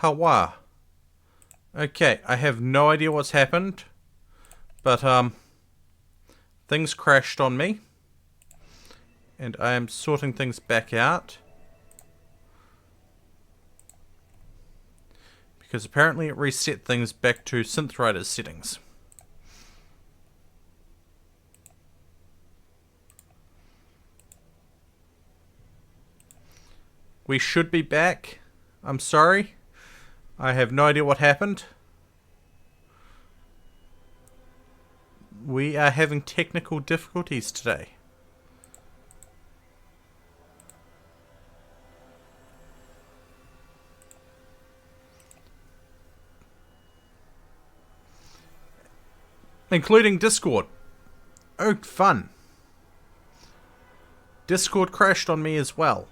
Hawa. Okay, I have no idea what's happened. But, things crashed on me. And I am sorting things back out. Because apparently it reset things back to SynthWriter's settings. We should be back. I'm sorry. I have no idea what happened. We are having technical difficulties today. Including Discord. Oh, fun. Discord crashed on me as well.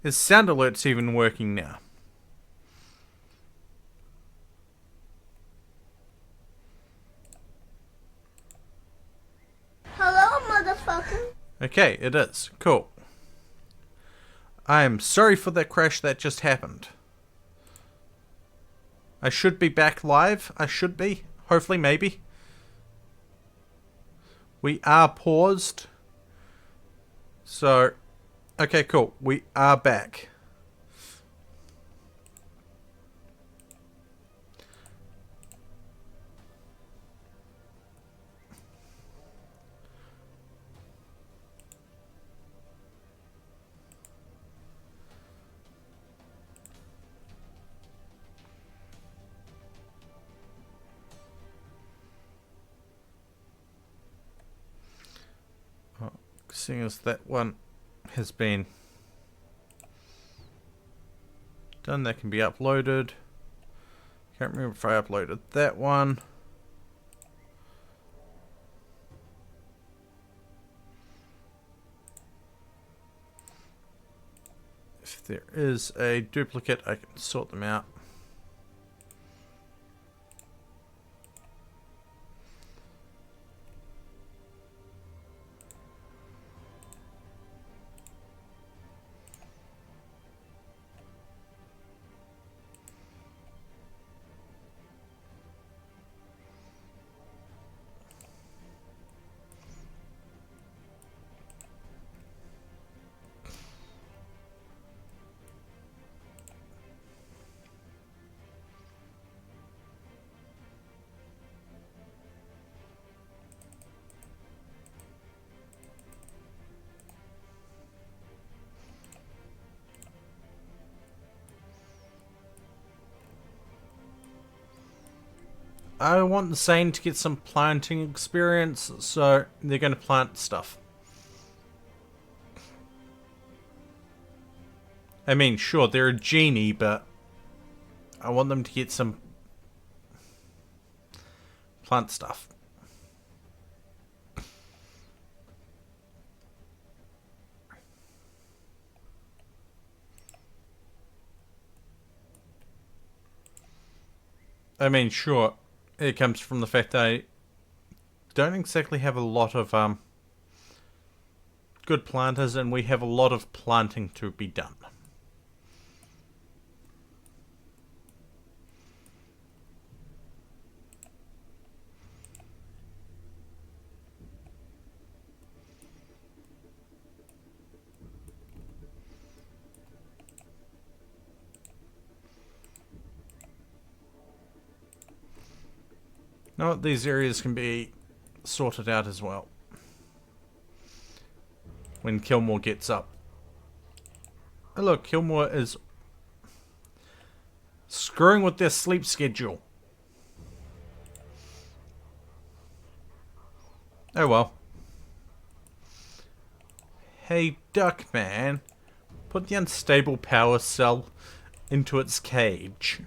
His sound alert's even working now. Hello, motherfucker. Okay, it is. Cool. I am sorry for that crash that just happened. I should be back live. I should be. Hopefully, maybe. We are paused. So, okay, cool. We are back. Seeing as that one has been done, that can be uploaded. Can't remember if I uploaded that one. If there is a duplicate, I can sort them out. I want the Sane to get some planting experience, so they're going to plant stuff. I mean, sure, they're a genie, but I want them to get some plant stuff. I mean, sure, it comes from the fact that I don't exactly have a lot of good planters, and we have a lot of planting to be done. No, these areas can be sorted out as well when Kilmore gets up. Oh, look, Kilmore is screwing with their sleep schedule. Oh well. Hey, Duckman, put the unstable power cell into its cage.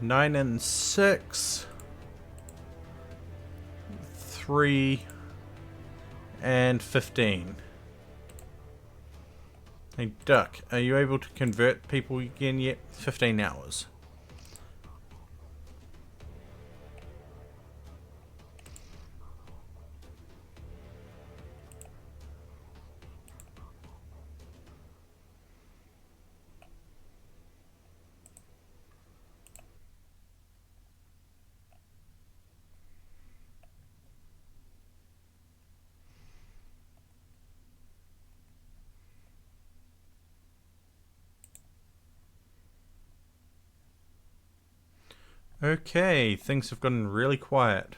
9 and 6. 3 and 15. Hey Duck, are you able to convert people again yet? 15 hours. Okay, things have gotten really quiet.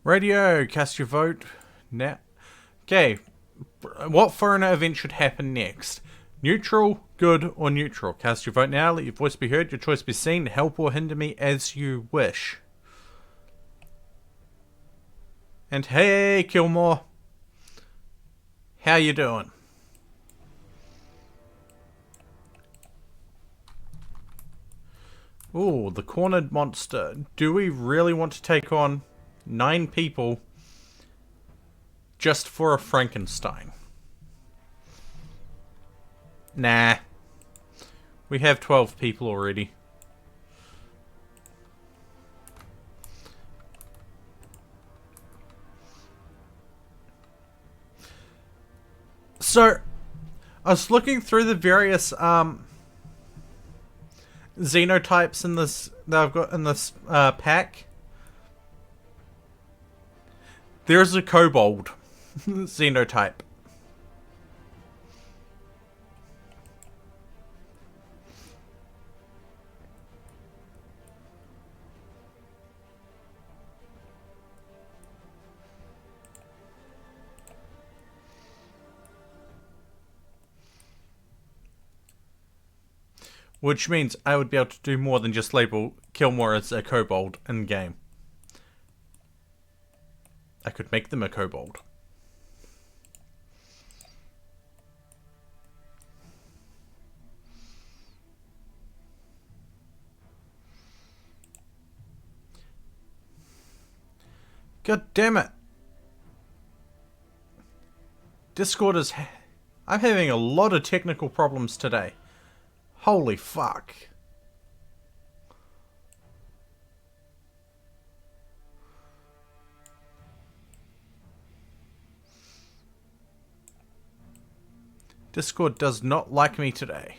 Radio, cast your vote now. Okay, what foreigner event should happen next? Neutral, good, or neutral? Cast your vote now, let your voice be heard, your choice be seen, help or hinder me as you wish. And hey, Kilmore. How you doing? Ooh, the cornered monster. Do we really want to take on 9 people just for a Frankenstein? Nah. We have 12 people already. So, I was looking through the various xenotypes in this that I've got in this pack. There's a kobold xenotype. Which means I would be able to do more than just label Kilmore as a kobold in game. I could make them a kobold. God damn it. Discord is... I'm having a lot of technical problems today. Holy fuck. Discord does not like me today.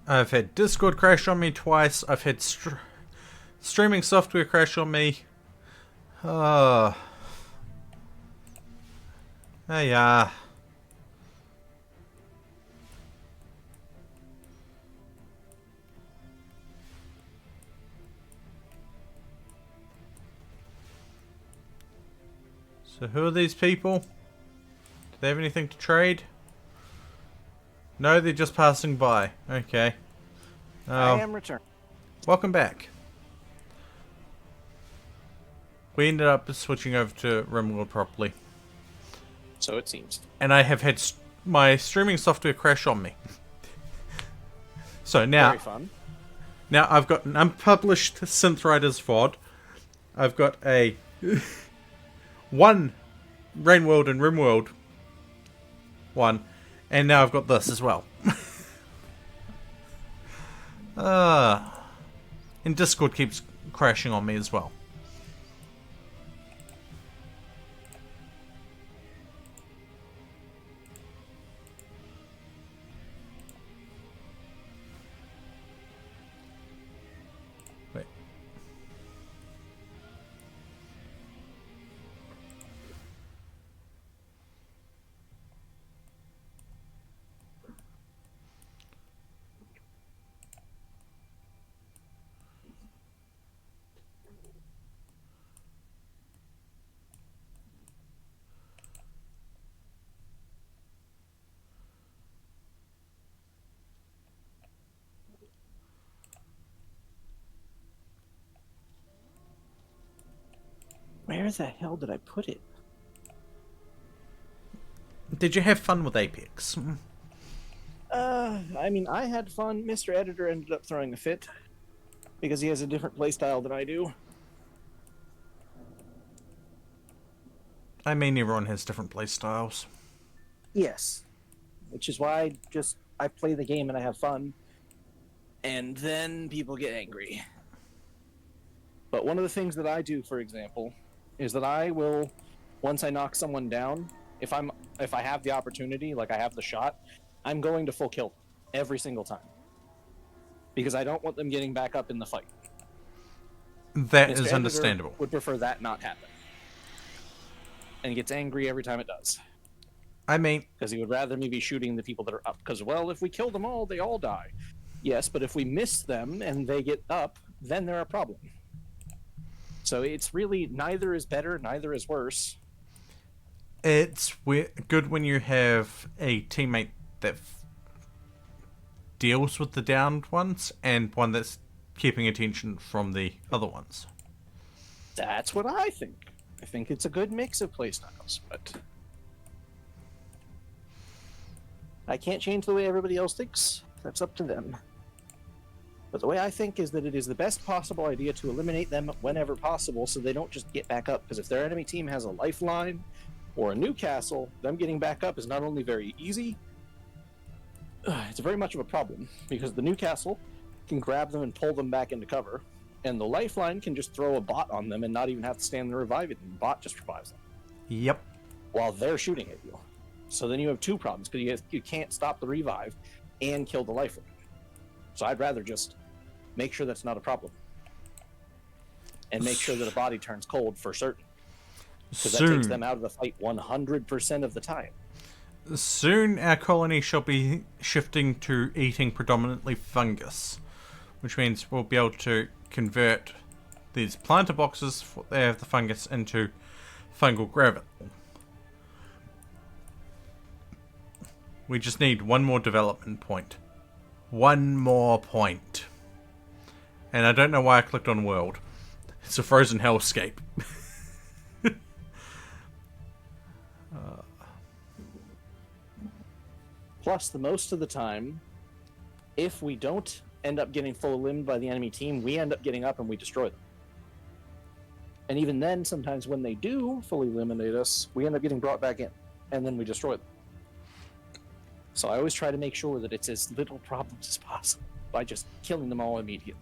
I've had Discord crash on me twice. I've had streaming software crash on me. Hey, So who are these people? Do they have anything to trade? No, they're just passing by. Okay. I am returned. Welcome back. We ended up switching over to Rimworld properly. So it seems. And I have had my streaming software crash on me. So now... Very fun. Now I've got an unpublished Synth Riders VOD. I've got a... one Rainworld and Rimworld one. And now I've got this as well. And Discord keeps crashing on me as well. Where the hell did I put it? Did you have fun with Apex? I mean, I had fun. Mr. Editor ended up throwing a fit because he has a different playstyle than I do. I mean, everyone has different playstyles. Yes. Which is why I play the game and I have fun. And then people get angry. But one of the things that I do, for example, is that I will, once I knock someone down, if I have the opportunity, like I have the shot, I'm going to full kill them every single time. Because I don't want them getting back up in the fight. That Mr. is Editor understandable. would prefer that not happen. And he gets angry every time it does. I mean, Because he would rather me be shooting the people that are up. Because, well, if we kill them all, they all die. Yes, but if we miss them and they get up, then they're a problem. So it's really neither is better, neither is worse. it's good when you have a teammate that deals with the downed ones and one that's keeping attention from the other ones. That's what I think. I think it's a good mix of playstyles, but I can't change the way everybody else thinks. That's up to them. But the way I think is that it is the best possible idea to eliminate them whenever possible so they don't just get back up. Because if their enemy team has a lifeline or a new castle, them getting back up is not only very easy, it's very much of a problem. Because the new castle can grab them and pull them back into cover. And the lifeline can just throw a bot on them and not even have to stand there reviving them. The bot just revives them. Yep. While they're shooting at you. So then you have two problems, because you can't stop the revive and kill the lifeline. So I'd rather just make sure that's not a problem. And make sure that a body turns cold for certain. Because that takes them out of the fight 100% of the time. Soon our colony shall be shifting to eating predominantly fungus, which means we'll be able to convert these planter boxes they have the fungus into fungal gravel. We just need one more development point. One more point. And I don't know why I clicked on world. It's a frozen hellscape. Plus, the most of the time, if we don't end up getting full limbed by the enemy team, we end up getting up and we destroy them. And even then, sometimes when they do fully eliminate us, we end up getting brought back in, and then we destroy them. So I always try to make sure that it's as little problems as possible by just killing them all immediately.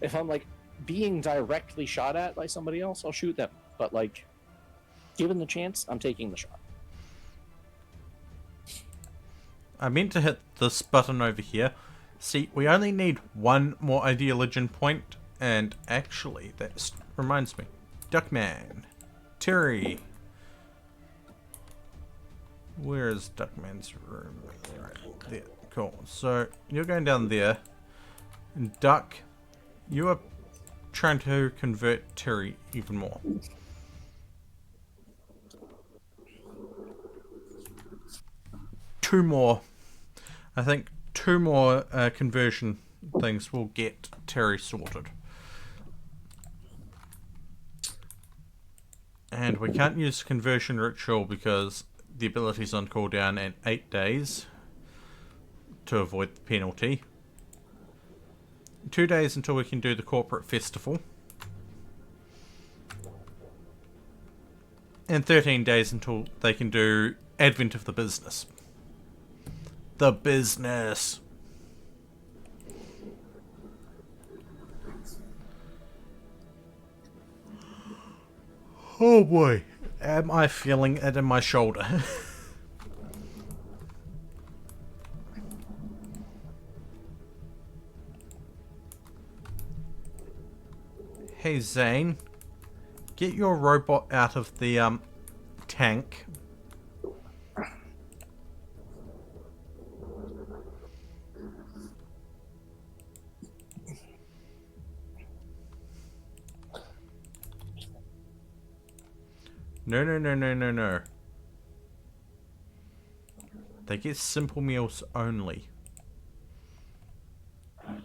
If I'm like being directly shot at by somebody else, I'll shoot them. But like, given the chance, I'm taking the shot. I meant to hit this button over here. See, we only need one more ideologian point, and actually, that reminds me. Duckman. Terry. Where is Duckman's room? Right there. Cool. So, you're going down there. And Duck, you are trying to convert Terry even more. Two more. I think two more conversion things will get Terry sorted. And we can't use conversion ritual because the ability's on cooldown in 8 days to avoid the penalty. 2 days until we can do the corporate festival. And 13 days until they can do Advent of the Business. The business. Oh boy. Am I feeling it in my shoulder? Hey Zane. Get your robot out of the tank. No, no, no, no, no, no. They get simple meals only. It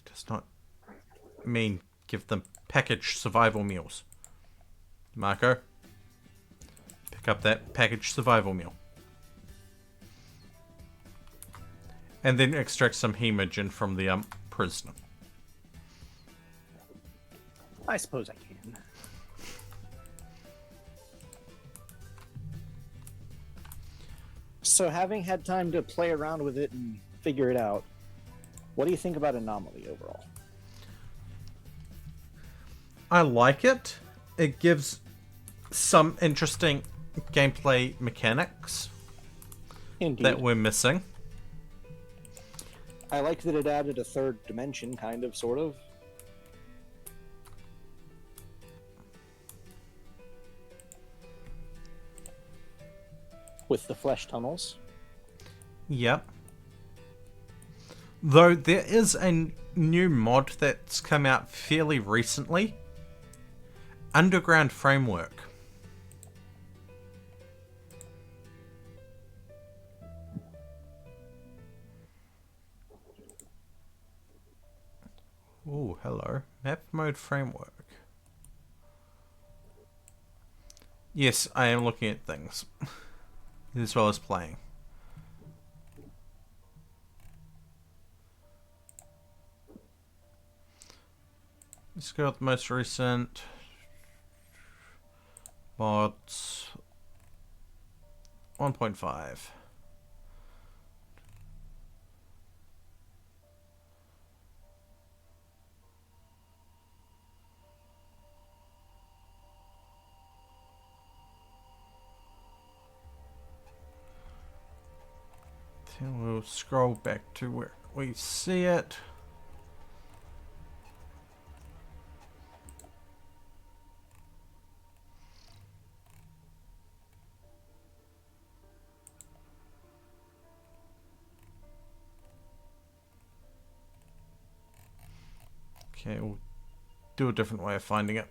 does not mean Give them packaged survival meals. Marco, pick up that packaged survival meal. And then extract some hemogen from the prisoner. I suppose I can. So having had time to play around with it and figure it out, what do you think about Anomaly overall? I like it. It gives some interesting gameplay mechanics Indeed. that we're missing. I like that it added a third dimension, kind of, sort of. With the flesh tunnels. Yep. Though there is a new mod that's come out fairly recently. Underground Framework. Ooh, hello. Map mode framework. Yes, I am looking at things. As well as playing. Let's go with the most recent mods. 1.5. Then we'll scroll back to where we see it. Okay, we'll do a different way of finding it.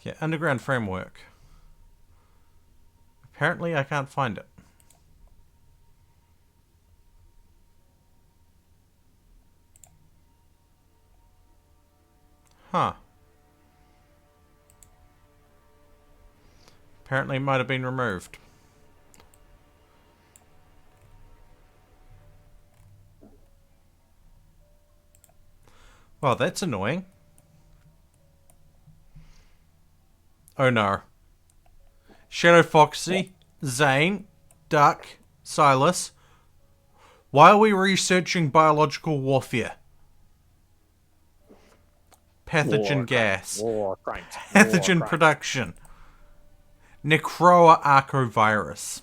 Okay, Underground Framework. Apparently I can't find it. Huh. Apparently it might have been removed. Well, that's annoying. Oh no. Shadow Foxy, Zane, Duck, Silas. Why are we researching biological warfare? Pathogen gas. War crimes. Pathogen War crimes. production. Necroa arcovirus.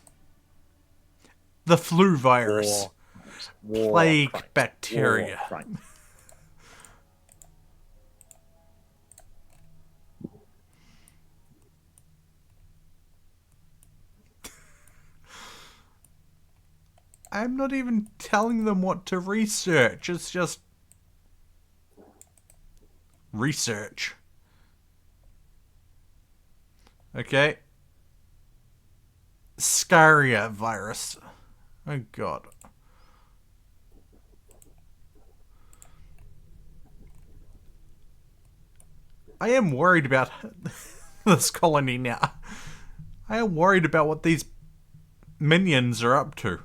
The flu virus. War Plague crimes. bacteria. War crimes. I'm not even telling them what to research. It's just research. Okay. Scaria virus. Oh god. I am worried about this colony now. I am worried about what these minions are up to.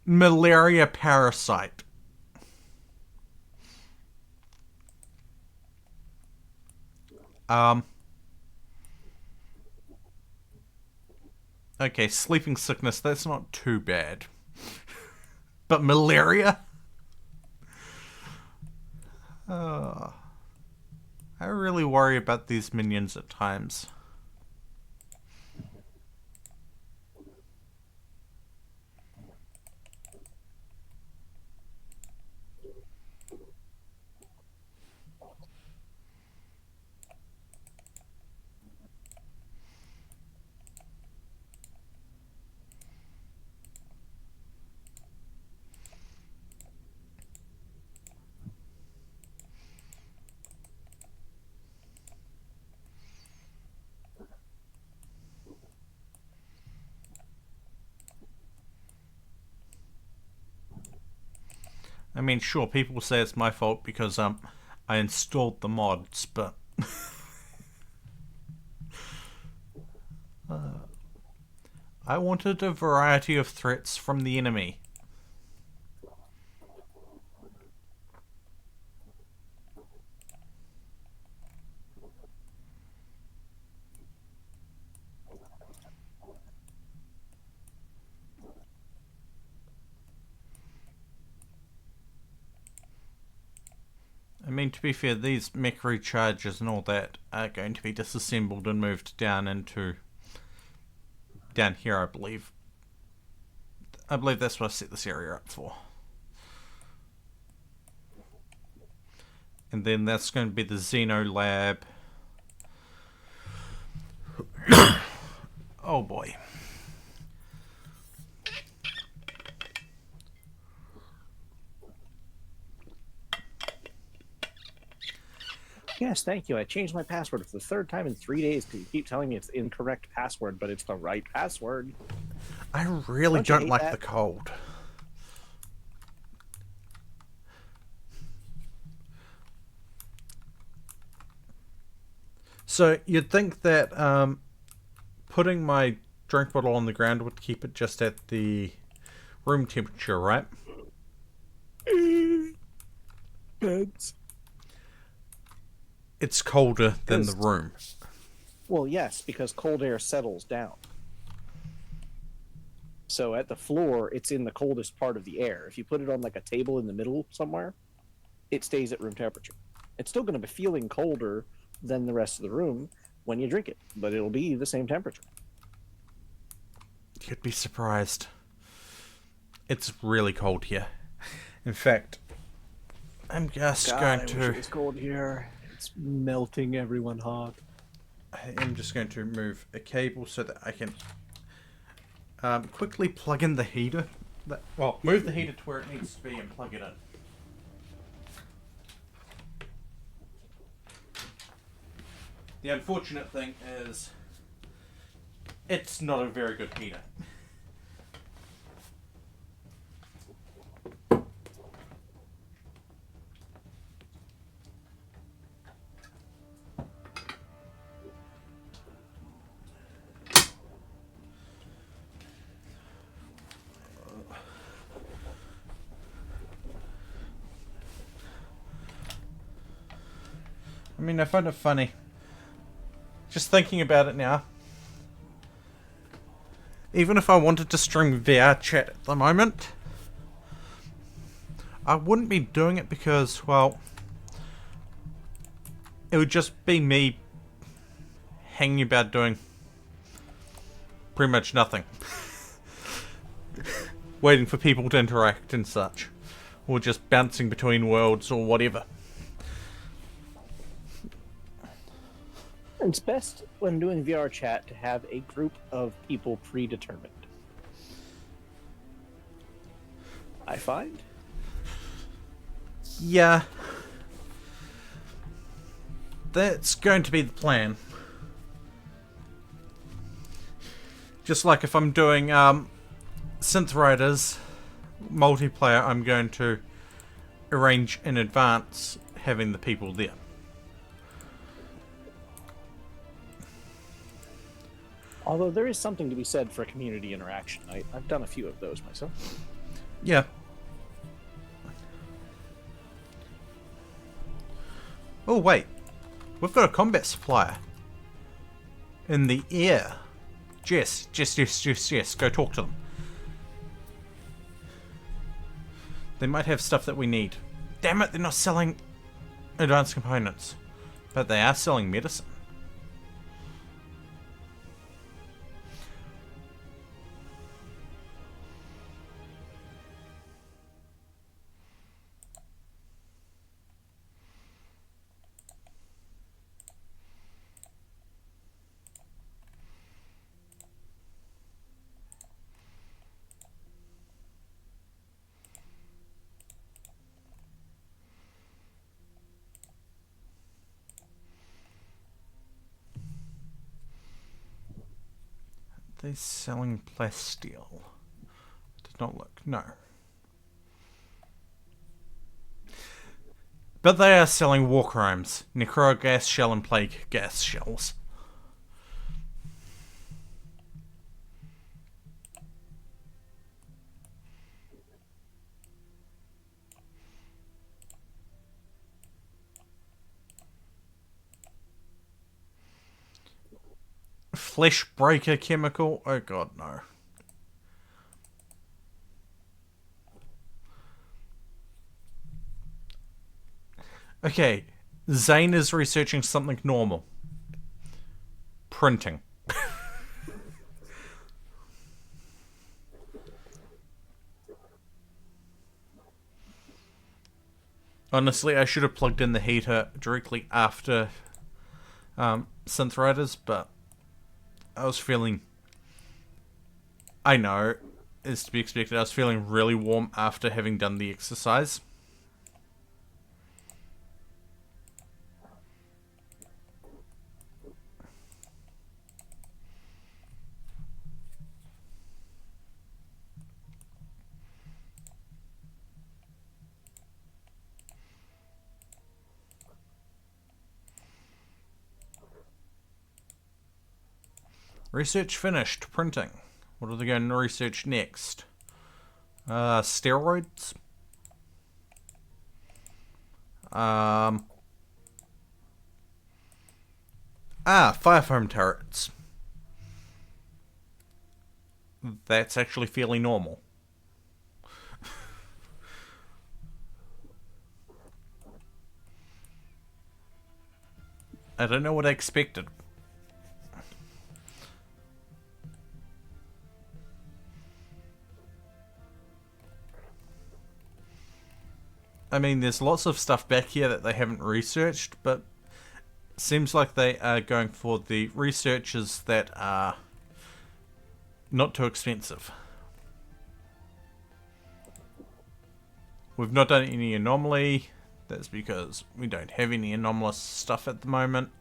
Malaria parasite. Okay, sleeping sickness, that's not too bad. But malaria? I really worry about these minions at times. I mean, sure, people say it's my fault because I installed the mods, but I wanted a variety of threats from the enemy. I mean, to be fair, these mech recharges and all that are going to be disassembled and moved down into... down here, I believe. I believe that's what I set this area up for. And then that's going to be the Xeno Lab. Oh boy. Yes, thank you. I changed my password for the third time in 3 days because you keep telling me it's the incorrect password, but it's the right password. I really don't like the cold. So you'd think that putting my drink bottle on the ground would keep it just at the room temperature, right? Beds. It's colder than the room. Well, yes, because cold air settles down. So at the floor, it's in the coldest part of the air. If you put it on like a table in the middle somewhere, it stays at room temperature. It's still going to be feeling colder than the rest of the room when you drink it, but it'll be the same temperature. You'd be surprised. It's really cold here. In fact, I'm just going to... It's cold here. It's melting everyone hot. I am just going to move a cable so that I can quickly plug in the heater. Well, move the heater to where it needs to be and plug it in. The unfortunate thing is, it's not a very good heater. I mean, I find it funny. Just thinking about it now. Even if I wanted to stream VR chat at the moment, I wouldn't be doing it because, well, it would just be me hanging about doing pretty much nothing. Waiting for people to interact and such. Or just bouncing between worlds or whatever. It's best when doing VR chat to have a group of people predetermined. I find. Yeah. That's going to be the plan. Just like if I'm doing Synth Riders multiplayer, I'm going to arrange in advance having the people there. Although there is something to be said for community interaction. I've done a few of those myself. Yeah. Oh, wait. We've got a combat supplier. In the air. Jess. Go talk to them. They might have stuff that we need. Damn it, they're not selling advanced components. But they are selling medicine. They're selling plasteel. Did not look. No. But they are selling war crimes. Necro gas shell and plague gas shells. Flesh breaker chemical? Oh god, no. Okay, Zane is researching something normal. Printing. Honestly, I should have plugged in the heater directly after Synth Riders, but I was feeling... I know, it's to be expected. I was feeling really warm after having done the exercise. Research finished. Printing. What are they going to research next? Steroids? Fire foam turrets. That's actually fairly normal. I don't know what I expected. I mean, there's lots of stuff back here that they haven't researched, but seems like they are going for the researches that are not too expensive. We've not done any anomaly. That's because we don't have any anomalous stuff at the moment.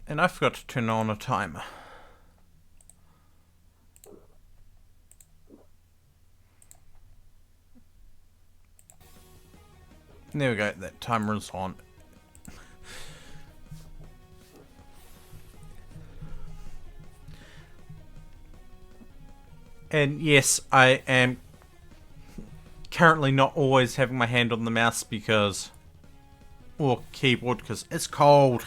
And I forgot to turn on a timer. There we go, that timer is on. And yes, I am currently not always having my hand on the mouse because... or keyboard, because it's cold.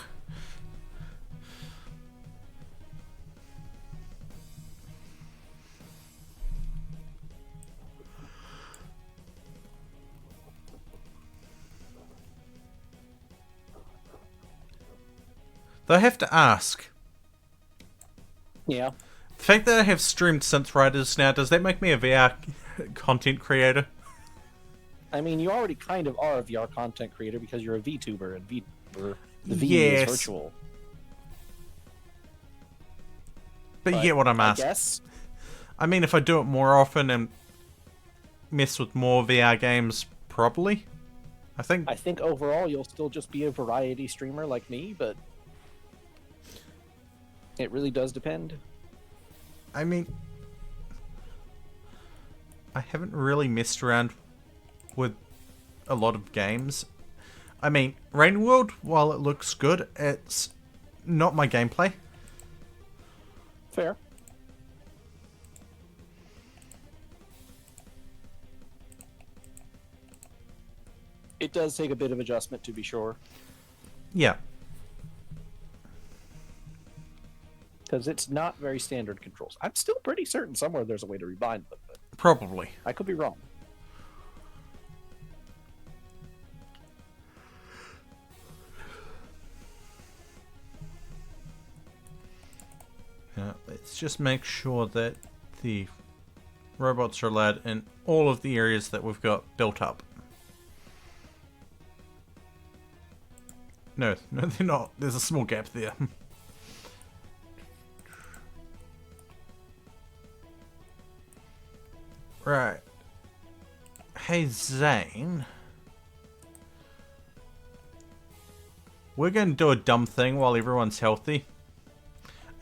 Though I have to ask. Yeah. The fact that I have streamed Synth Riders now, does that make me a VR content creator? I mean, you already kind of are a VR content creator because you're a VTuber, and VTuber, the V Yes. is virtual. But you get what I'm asking. I guess. I mean, if I do it more often and mess with more VR games, probably. I think overall you'll still just be a variety streamer like me, but it really does depend. I mean, I haven't really messed around with a lot of games. I mean, Rimworld, while it looks good, it's not my gameplay. Fair. It does take a bit of adjustment, to be sure. Yeah. Because it's not very standard controls. I'm still pretty certain somewhere there's a way to rebind them, but Probably. I could be wrong. Let's just make sure that the Robots are allowed in all of the areas that we've got built up. No, they're not. There's a small gap there. Right. Hey, Zane. We're going to do a dumb thing while everyone's healthy.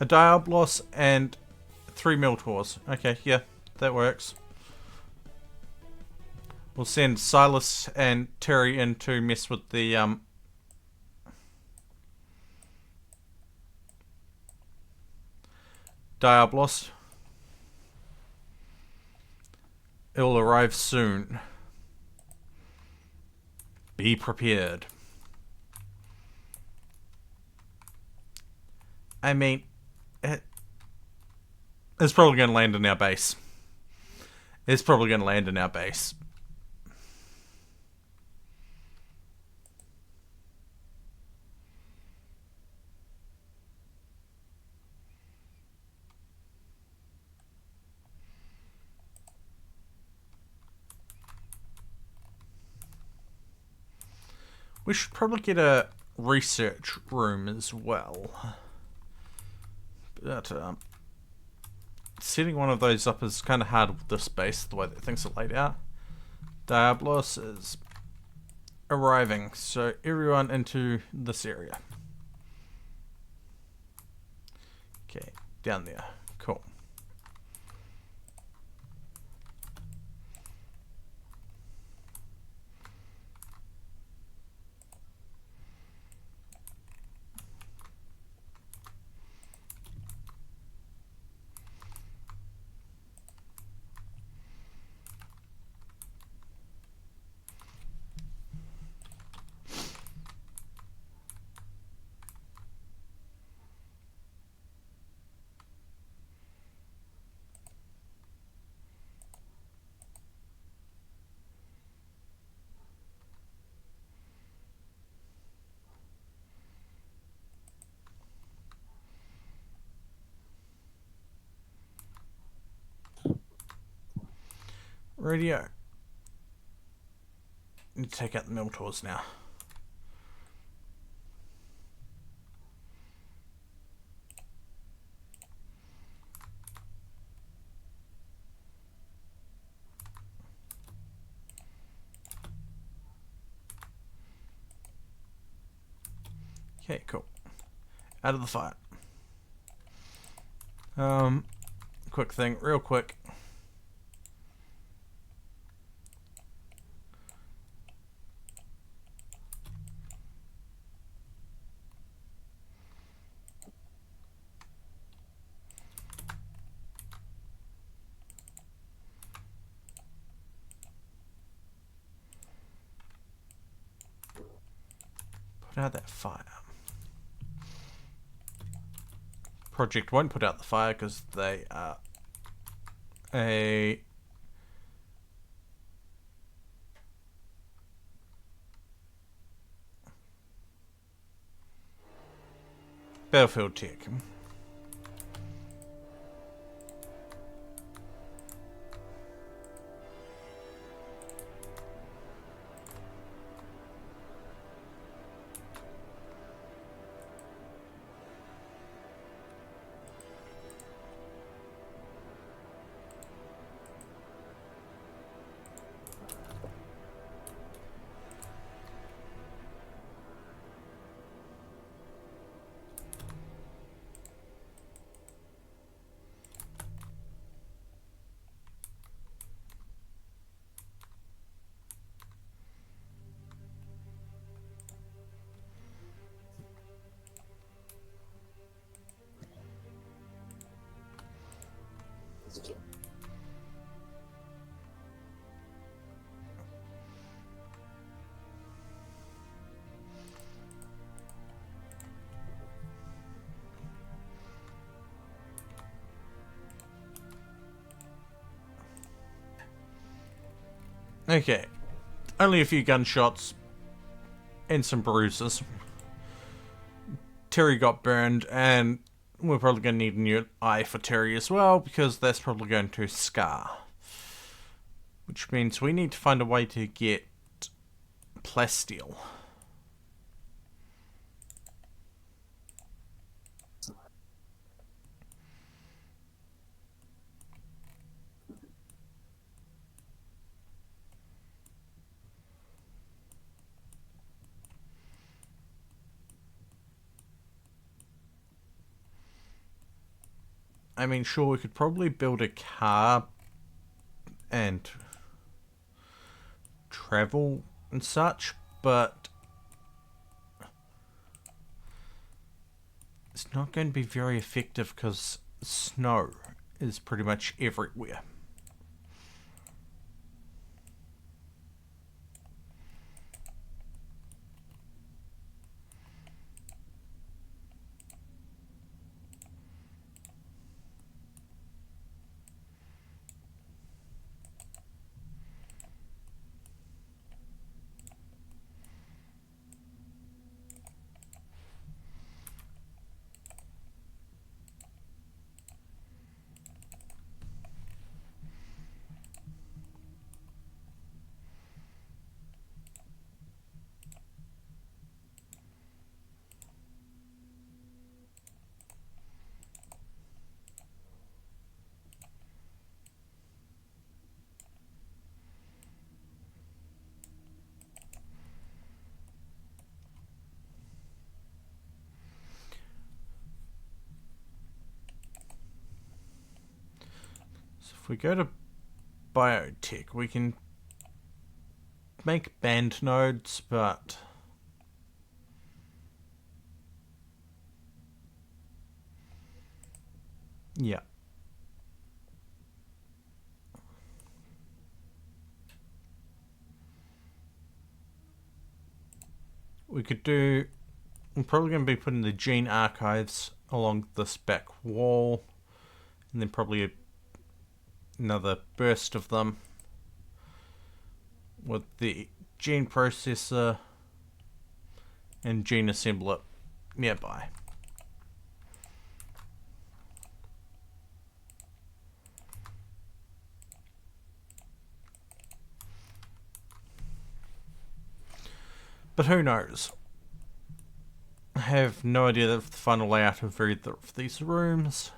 A Diablos and 3 Miltaurs. Okay, yeah, that works. We'll send Silas and Terry in to mess with the Diablos. It will arrive soon. Be prepared. I mean, it's probably going to land in our base. It's probably going to land in our base. We should probably get a research room as well. But, setting one of those up is kind of hard with this base, the way that things are laid out. Diablos is arriving, so everyone into this area. Okay, down there. Cool. Radio. Need to take out the Miltaurs now. Okay, cool. Out of the fire. Quick thing, real quick. Put out that fire. Project won't put out the fire because they are a battlefield tech. Okay. Only a few gunshots and some bruises. Terry got burned, and we're probably going to need a new eye for Terry as well, because that's probably going to scar. Which means we need to find a way to get plasteel. I mean, sure, we could probably build a car and travel and such, but it's not going to be very effective because snow is pretty much everywhere. So if we go to biotech, we can make band nodes, but yeah. We could do... I'm probably going to be putting the gene archives along this back wall, and then probably another burst of them with the gene processor and gene assembler nearby. But who knows? I have no idea of the final layout of either of these rooms.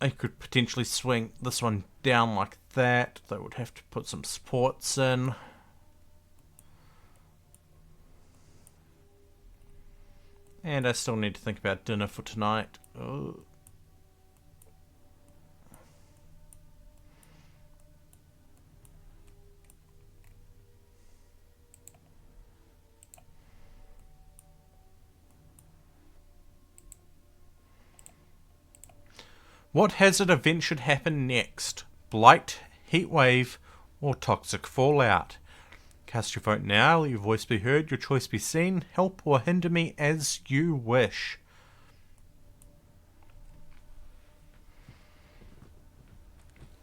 I could potentially swing this one down like that. They would have to put some supports in. And I still need to think about dinner for tonight. Ugh. What hazard event should happen next? Blight, heatwave, or toxic fallout? Cast your vote now, let your voice be heard, your choice be seen. Help or hinder me as you wish.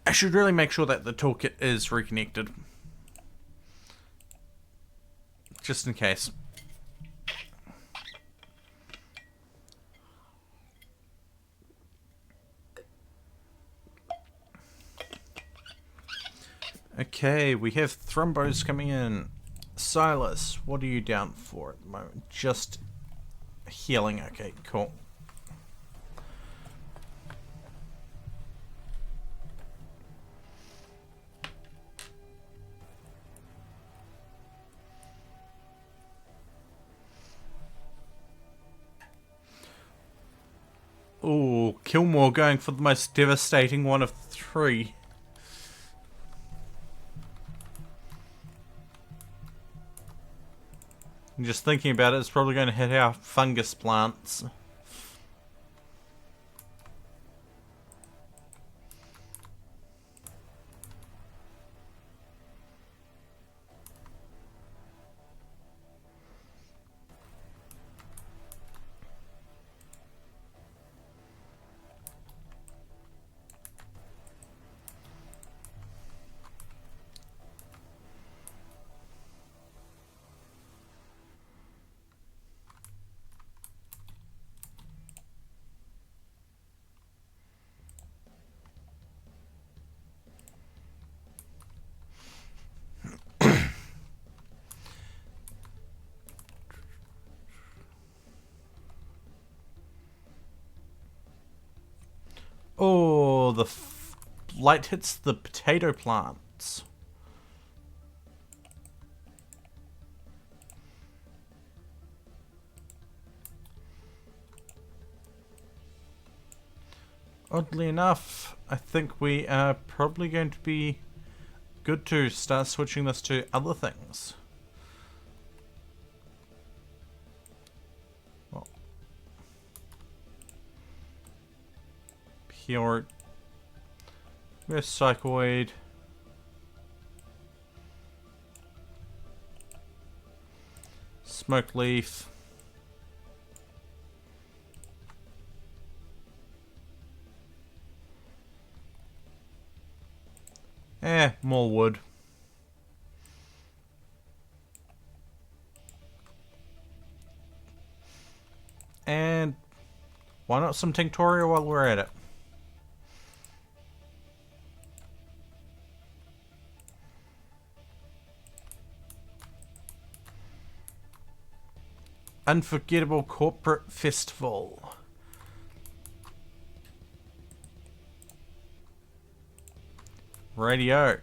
I should really make sure that the toolkit is reconnected. Just in case. Okay, we have thrombos coming in. Silas, what are you down for at the moment? Just healing. Okay, cool. Ooh, Kilmore going for the most devastating one of three. And just thinking about it, it's probably going to hit our fungus plants. the light hits the potato plants. Oddly enough, I think we are probably going to be good to start switching this to other things. Well, pure recycloid. Smoke leaf. More wood. And why not some Tinctoria while we're at it? Unforgettable Corporate Festival. Radio.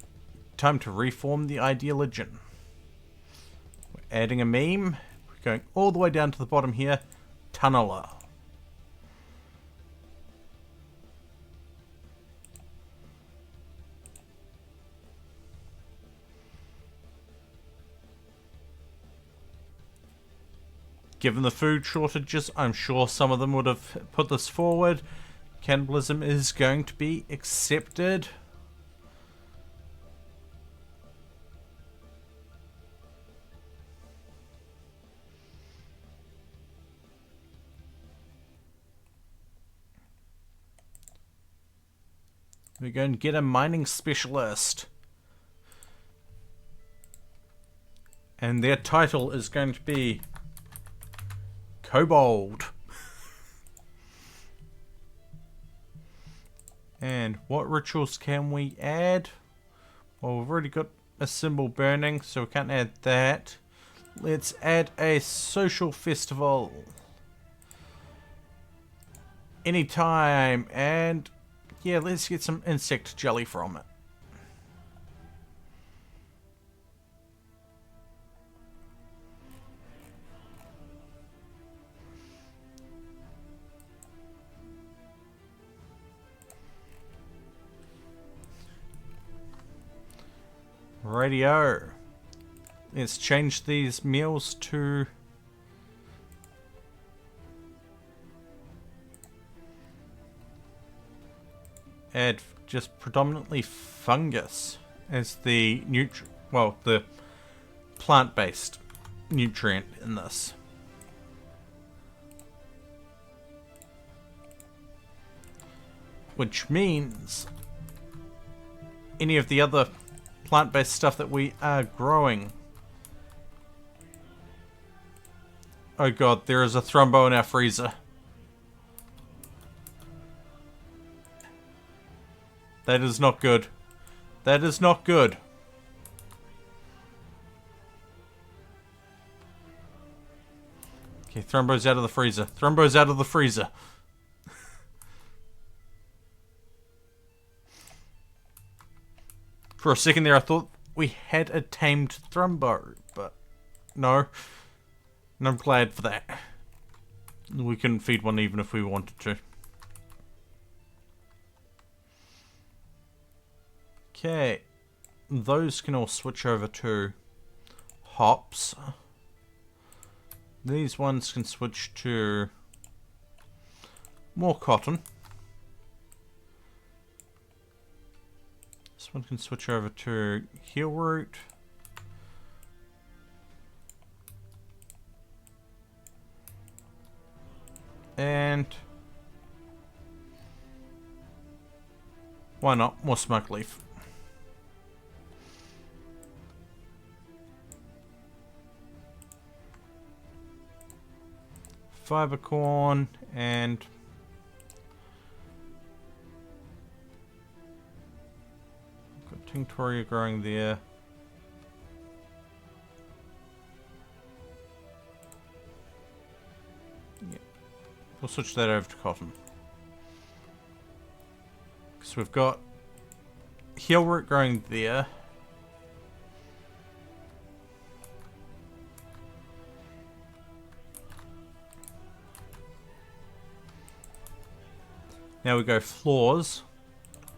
Time to reform the ideologian. We're adding a meme. We're going all the way down to the bottom here. Tunneler. Given the food shortages, I'm sure some of them would have put this forward. Cannibalism is going to be accepted. We're going to get a mining specialist. And their title is going to be Kobold. And what rituals can we add? Well, we've already got a symbol burning, so we can't add that. Let's add a social festival. Anytime, and yeah, let's get some insect jelly from it. Radio. Let's change these meals to add just predominantly fungus as the the plant-based nutrient in this. Which means any of the other plant-based stuff that we are growing. Oh god, there is a thrombo in our freezer. That is not good. That is not good. Okay, Thrombo's out of the freezer. Thrombo's out of the freezer. For a second there I thought we had a tamed Thrombo, but no. And I'm glad for that. We couldn't feed one even if we wanted to. Okay, those can all switch over to hops. These ones can switch to more cotton. This one can switch over to heel root. And why not more smoke leaf? Fiber corn and got Tinctoria growing there. Yeah. We'll switch that over to cotton. So we've got heal root growing there. Now we go floors.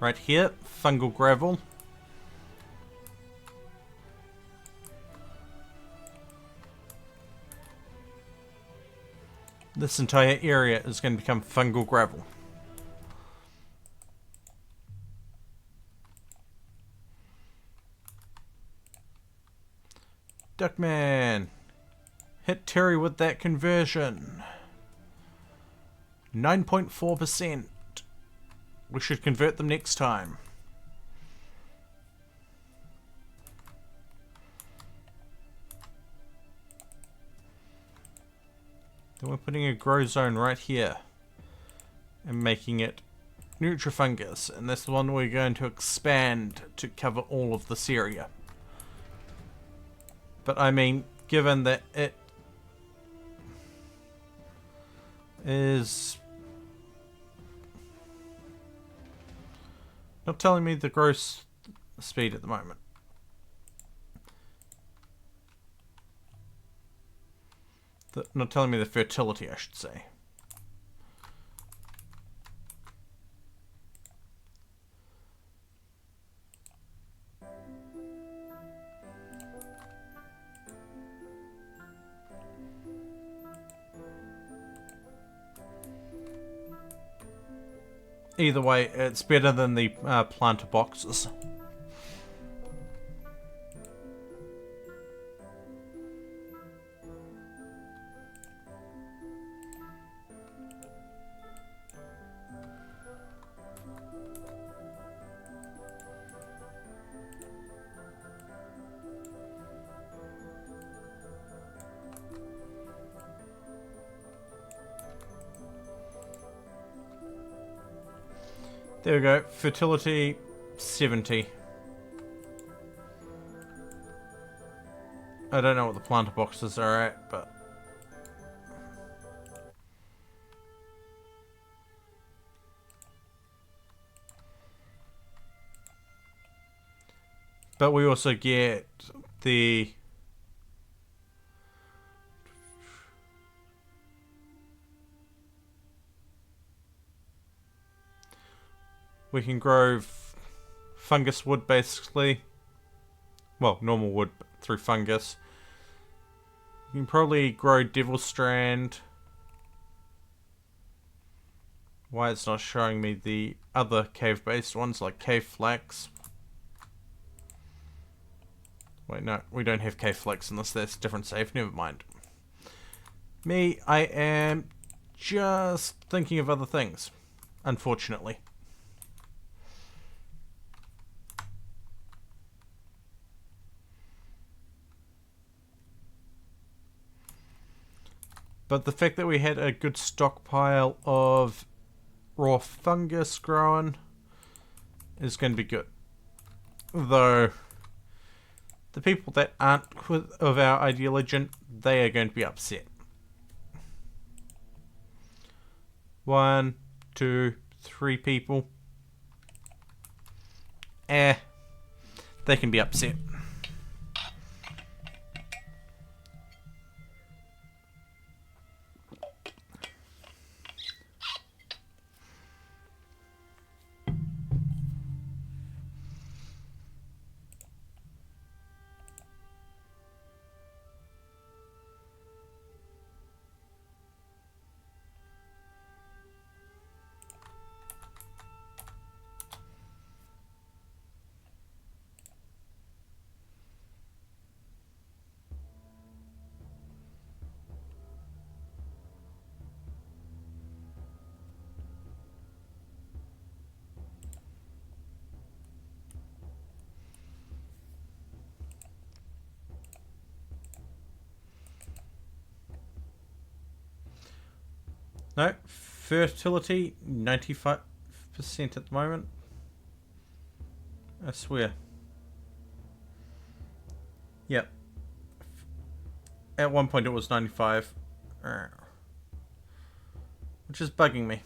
Right here, fungal gravel. This entire area is going to become fungal gravel. Duckman, hit Terry with that conversion. 9.4%. We should convert them next time. Then we're putting a grow zone right here and making it Nutrifungus, and that's the one we're going to expand to cover all of this area. But I mean, given that it is not telling me the growth speed at the moment. Not telling me the fertility, I should say. Either way, it's better than the planter boxes. There we go. Fertility 70. I don't know what the planter boxes are at, but we also get the we can grow fungus wood, basically. Well, normal wood through fungus. You can probably grow devil strand. Why it's not showing me the other cave-based ones, like cave flax. Wait, no, we don't have cave flax in this. That's a different save. Never mind. Me, I am just thinking of other things, unfortunately. But the fact that we had a good stockpile of raw fungus growing is going to be good. Though, the people that aren't of our ideology, they are going to be upset. 1, 2, 3 people. They can be upset. No, fertility 95% at the moment. I swear. Yep. At one point it was 95. Which is bugging me.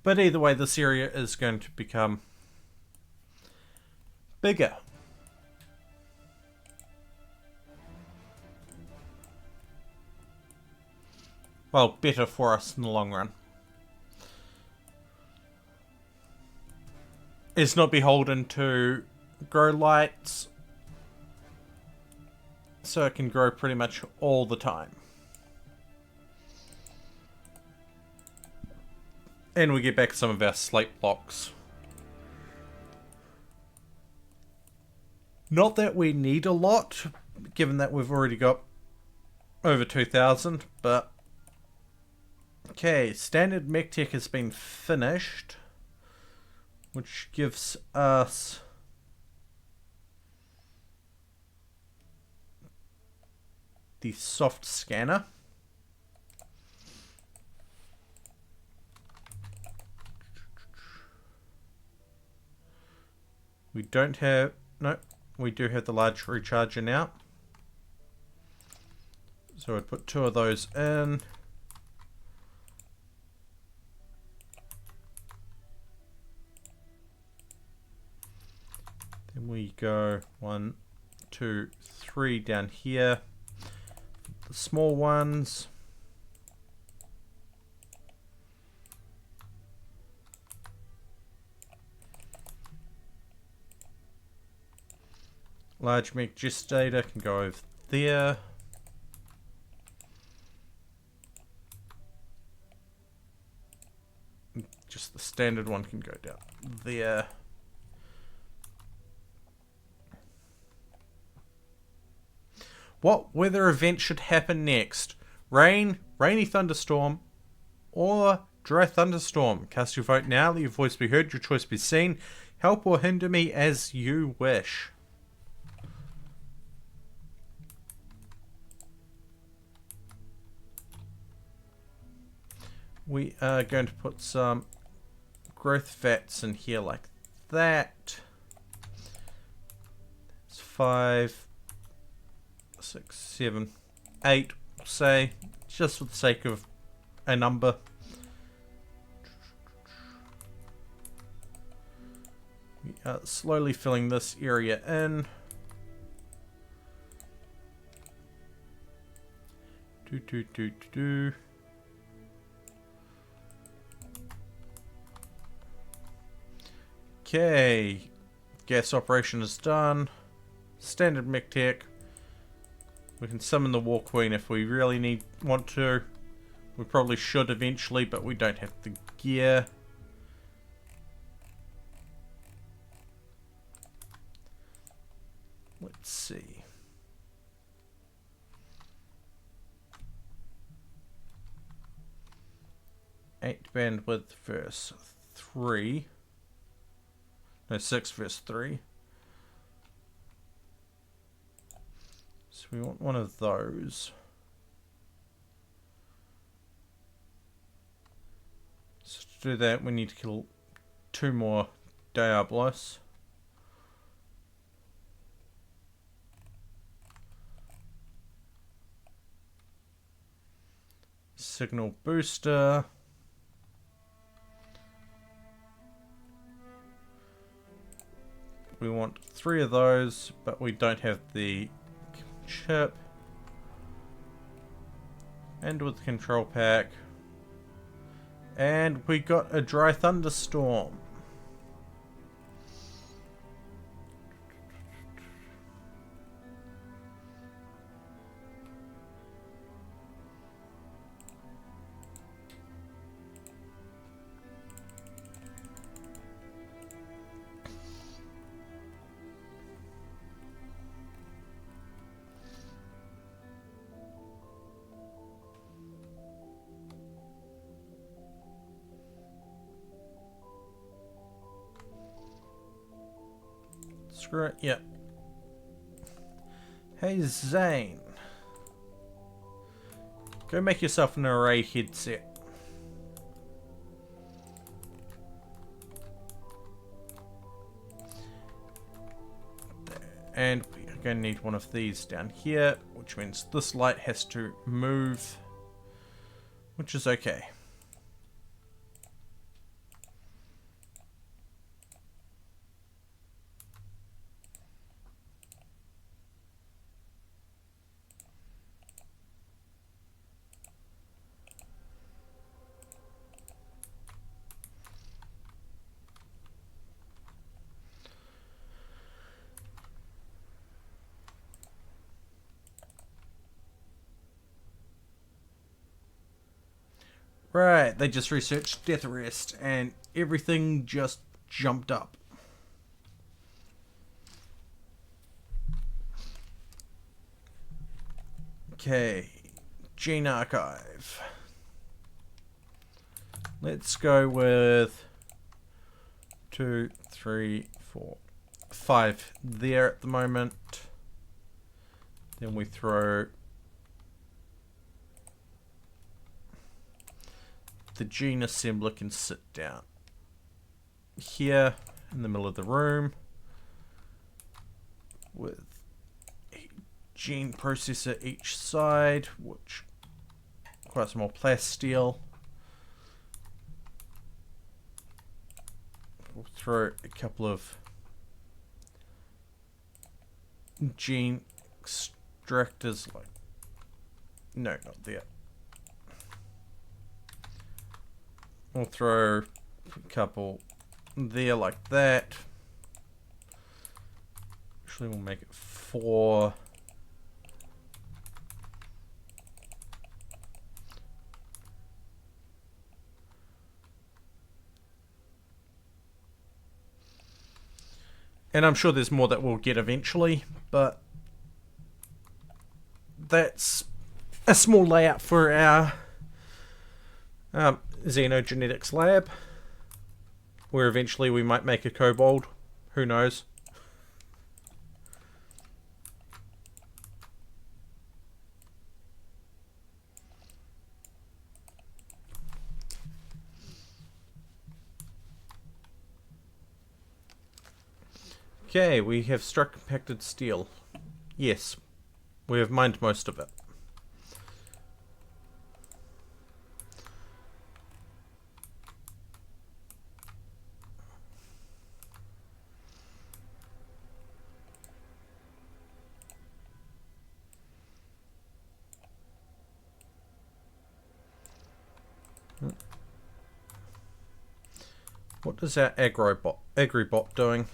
But either way, this area is going to become bigger. Well, better for us in the long run. It's not beholden to grow lights, so it can grow pretty much all the time. And we get back some of our slate blocks. Not that we need a lot, given that we've already got over 2,000, but... Okay, standard mech tech has been finished, which gives us... the soft scanner. We don't have... No, we do have the large recharger now. So I'd put 2 of those in. Then we go 1, 2, 3 down here. The small ones. Large mech gestator can go over there. Just the standard one can go down there. What weather event should happen next? Rain, rainy thunderstorm, or dry thunderstorm? Cast your vote now. Let your voice be heard, your choice be seen. Help or hinder me as you wish. We are going to put some growth vats in here like that. It's 5, 6, 7, 8, say, just for the sake of a number. We are slowly filling this area in. Okay, gas operation is done. Standard mech tech. We can summon the War Queen if we really want to. We probably should eventually, but we don't have the gear. Let's see. Eight bandwidth verse 3. No, 6 verse 3. So we want one of those. So to do that, we need to kill 2 more Diablos. Signal booster. We want 3 of those, but we don't have the chip. And with the control pack. And we got a dry thunderstorm. Screw it, yep. Hey Zane. Go make yourself an array headset. And we are going to need one of these down here, which means this light has to move, which is okay. Right, they just researched death arrest and everything just jumped up. Okay, Gene Archive. Let's go with 2, 3, 4, 5 there at the moment. Then we throw the gene assembler can sit down here in the middle of the room with a gene processor each side, which requires more plasteel. We'll throw a couple of gene extractors, like, no, not there. We'll throw a couple there like that. Actually, we'll make it 4. And I'm sure there's more that we'll get eventually, but that's a small layout for our xenogenetics lab, where eventually we might make a kobold. Who knows? Okay, we have struck compacted steel. Yes, we have mined most of it. What is our agribot doing?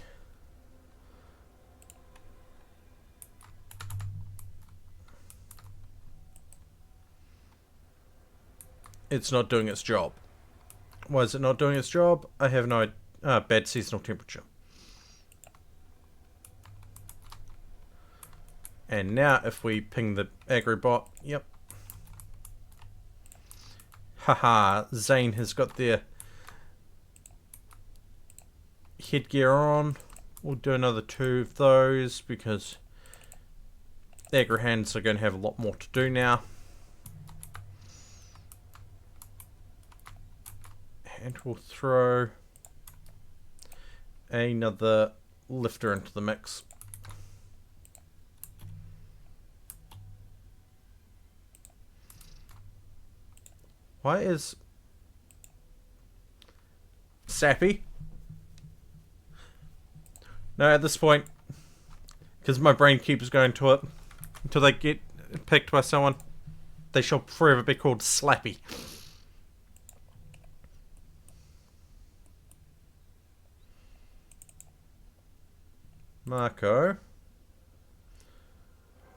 It's not doing its job. Why is it not doing its job? I have no idea. Bad seasonal temperature. And now if we ping the agribot, yep. Haha, Zane has got their headgear on. We'll do another 2 of those because agri-hands are going to have a lot more to do now. And we'll throw another lifter into the mix. Why is Sappy? No, at this point, because my brain keeps going to it until they get picked by someone, they shall forever be called Slappy. Marco,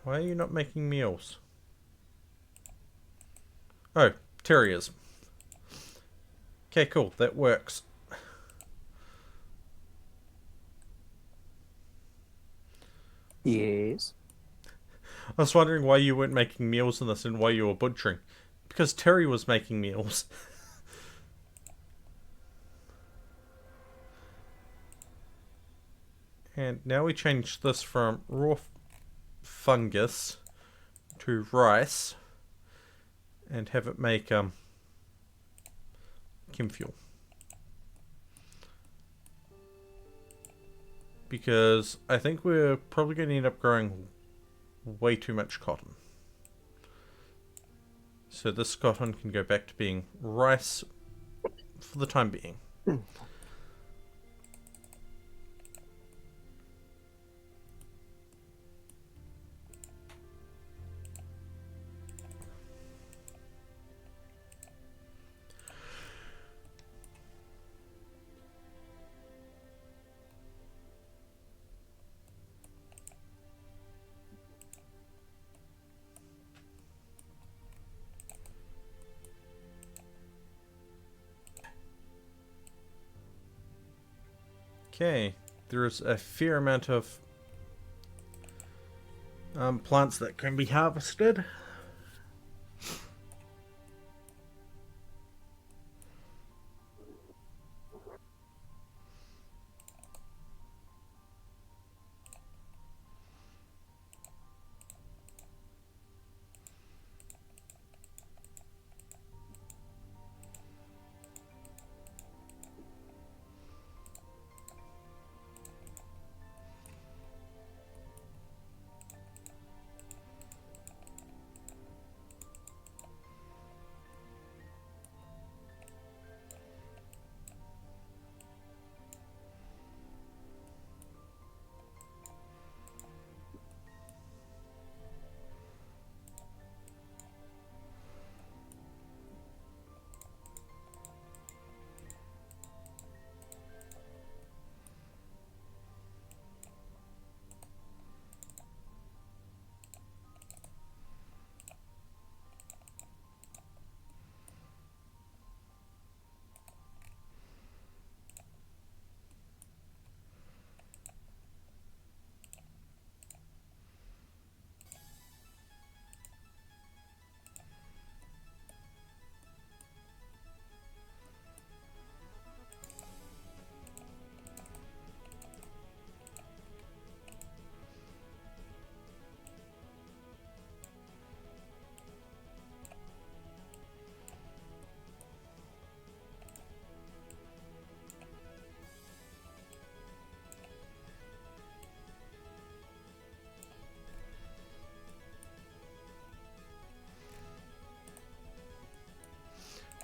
why are you not making meals? Oh, Terry is. Okay, cool, that works. Yes. I was wondering why you weren't making meals in this and why you were butchering. Because Terry was making meals. And now we change this from raw fungus to rice and have it make chem fuel. Because I think we're probably going to end up growing way too much cotton. So this cotton can go back to being rice for the time being. Okay, there is a fair amount of plants that can be harvested.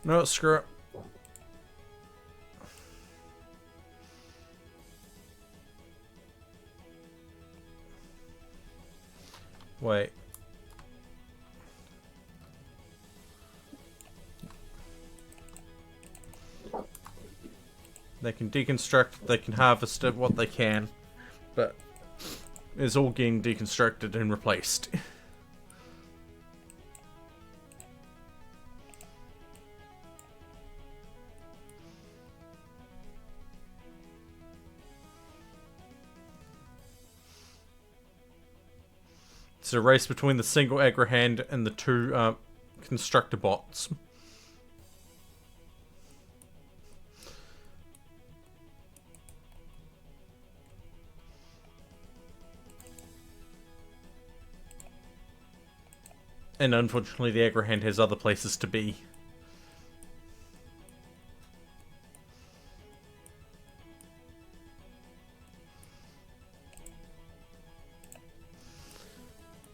No, screw it. Wait. They can deconstruct, they can harvest it, what they can, but it's all getting deconstructed and replaced. It's a race between the single aggro hand and the two constructor bots. And unfortunately the aggro hand has other places to be.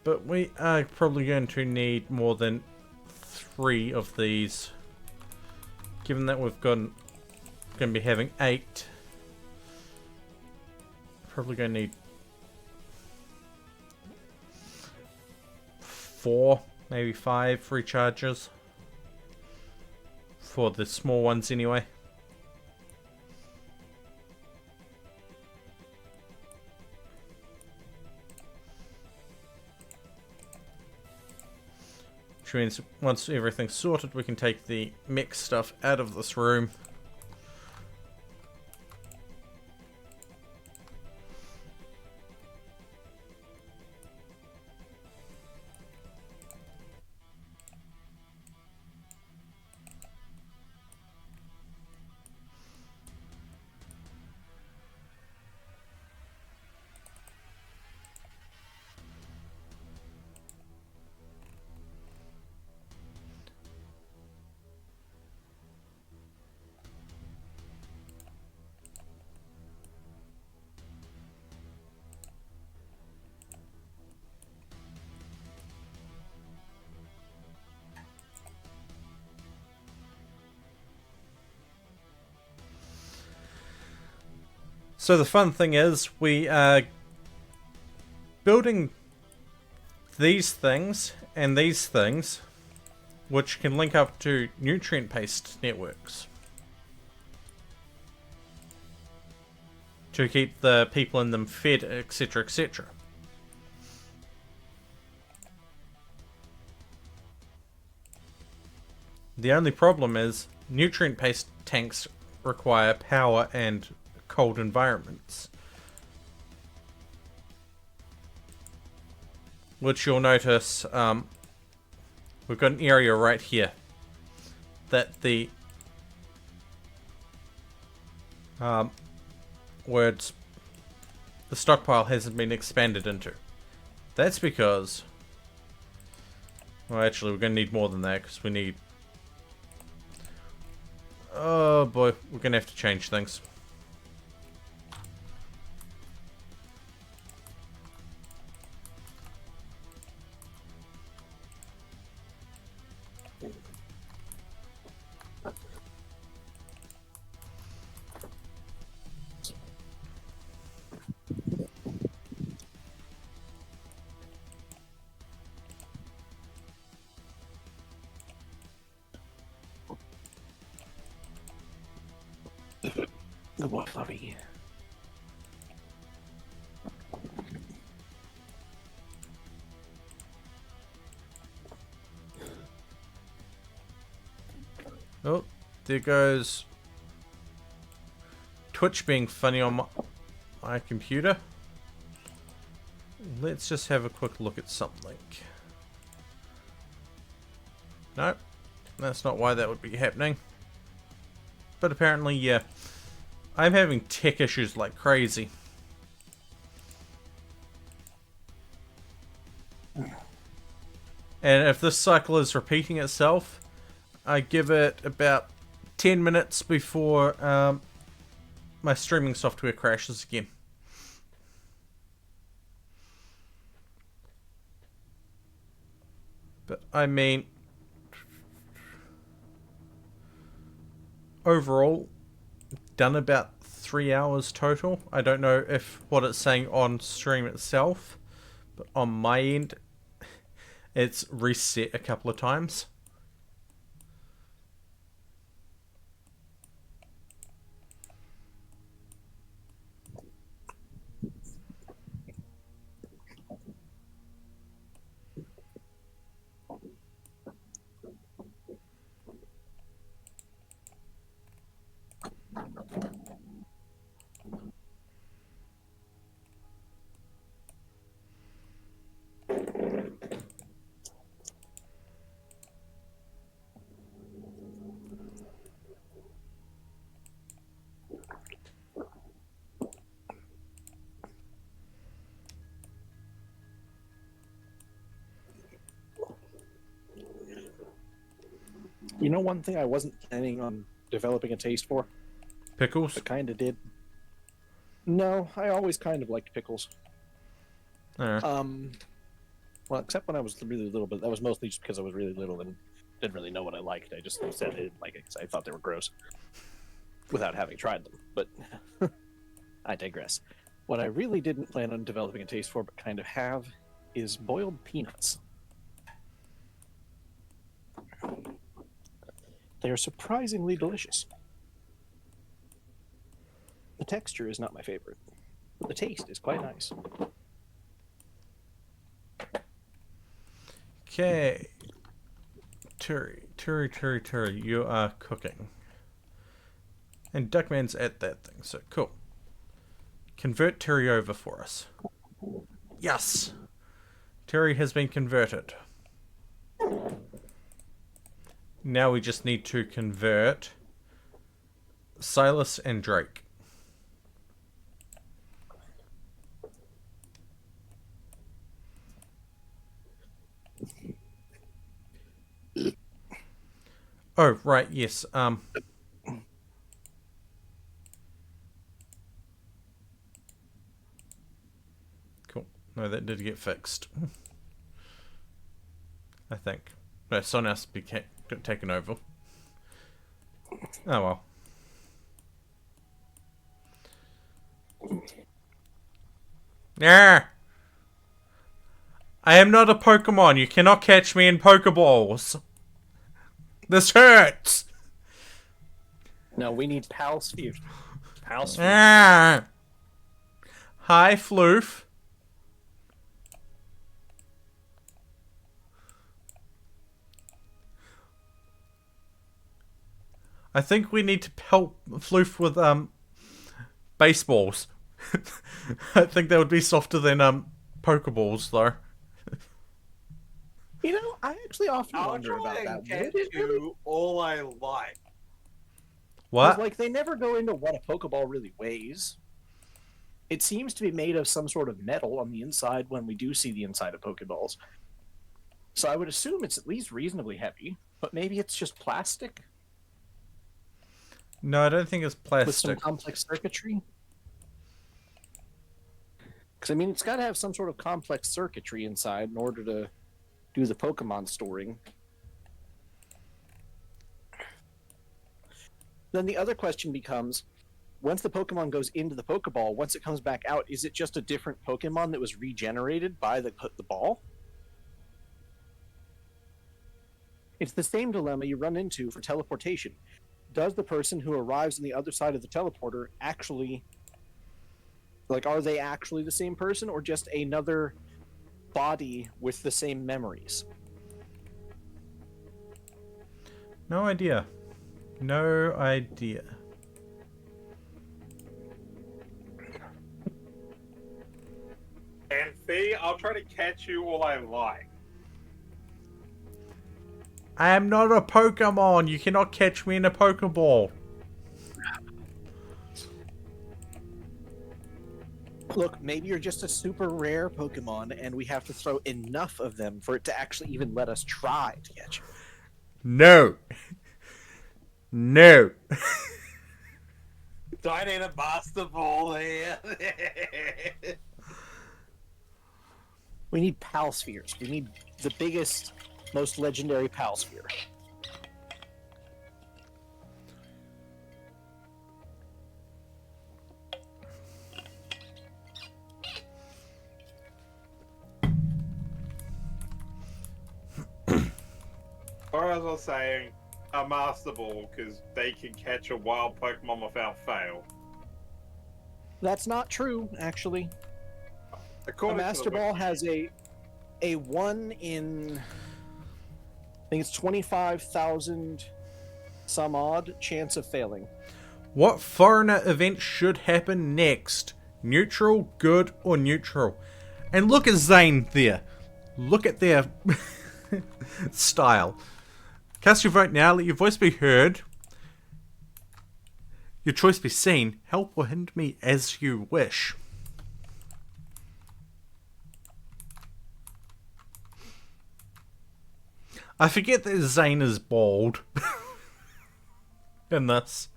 But we are probably going to need more than 3 of these. Given that we've going to be having 8. Probably going to need 4, maybe 5 recharges. For the small ones anyway. Which means once everything's sorted, we can take the mech stuff out of this room. So the fun thing is, we are building these things and these things, which can link up to nutrient-based networks. To keep the people in them fed, etc, etc. The only problem is, nutrient-based tanks require power and cold environments. Which you'll notice, we've got an area right here that the words the stockpile hasn't been expanded into. That's because, well, actually, we're going to need more than that because we need. Oh boy, we're going to have to change things. Good boy, Fluffy. Oh, there goes Twitch being funny on my computer. Let's just have a quick look at something. Nope, that's not why that would be happening. But apparently, yeah, I'm having tech issues like crazy. And if this cycle is repeating itself, I give it about 10 minutes before my streaming software crashes again. But I mean, overall, done about 3 hours total. I don't know if what it's saying on stream itself, but on my end, it's reset a couple of times. You know, one thing I wasn't planning on developing a taste for, Pickles? but kind of did. No, I always kind of liked pickles. Well, except when I was really little, but that was mostly just because I was really little and didn't really know what I liked. I just said I didn't like it because I thought they were gross without having tried them. But I digress. What I really didn't plan on developing a taste for, but kind of have, is boiled peanuts. They are surprisingly delicious. The texture is not my favorite, but the taste is quite nice. Okay. Terry, you are cooking. And Duckman's at that thing, so cool. Convert Terry over for us. Yes! Terry has been converted. Now we just need to convert Silas and Drake. Oh, right, yes. Cool. No, that did get fixed. I think. No, someone else got taken over. Oh well. Yeah. I am not a Pokemon. You cannot catch me in Pokeballs. This hurts. No, we need Pal's Fusion. Pal's Fusion. Ah. Hi, Floof. I think we need to help Floof with baseballs. I think they would be softer than Pokeballs, though. You know, I actually often I'll wonder try about that. and catch Would it really? you all I like. 'Cause, What? like, they never go into what a Pokeball really weighs. It seems to be made of some sort of metal on the inside when we do see the inside of Pokeballs. So I would assume it's at least reasonably heavy, but maybe it's just plastic No, I don't think it's with some plastic. complex circuitry. Because, I mean, it's got to have some sort of complex circuitry inside in order to do the Pokemon storing. Then the other question becomes, once the Pokemon goes into the Pokeball, once it comes back out, is it just a different Pokemon that was regenerated by the ball? It's the same dilemma you run into for teleportation. Does the person who arrives on the other side of the teleporter actually... Like, are they actually the same person, or just another body with the same memories? No idea. No idea. And Fee, I'll try to catch you all I like. I am not a Pokemon. You cannot catch me in a Pokeball. Look, maybe you're just a super rare Pokemon, and we have to throw enough of them for it to actually even let us try to catch you. No. No. Do I need a Master Ball here? We need Pal Spheres. We need the biggest, most legendary Pal Sphere. Or as I was saying, a Master Ball, because they can catch a wild Pokemon without fail. That's not true, actually. According A Master to the Ball has a 1 in... I think it's 25,000 some odd chance of failing. What foreigner event should happen next? Neutral, good, or neutral? And look at Zane there. Look at their style. Cast your vote now. Let your voice be heard. Your choice be seen. Help or hinder me as you wish. I forget that Zane is bald in this.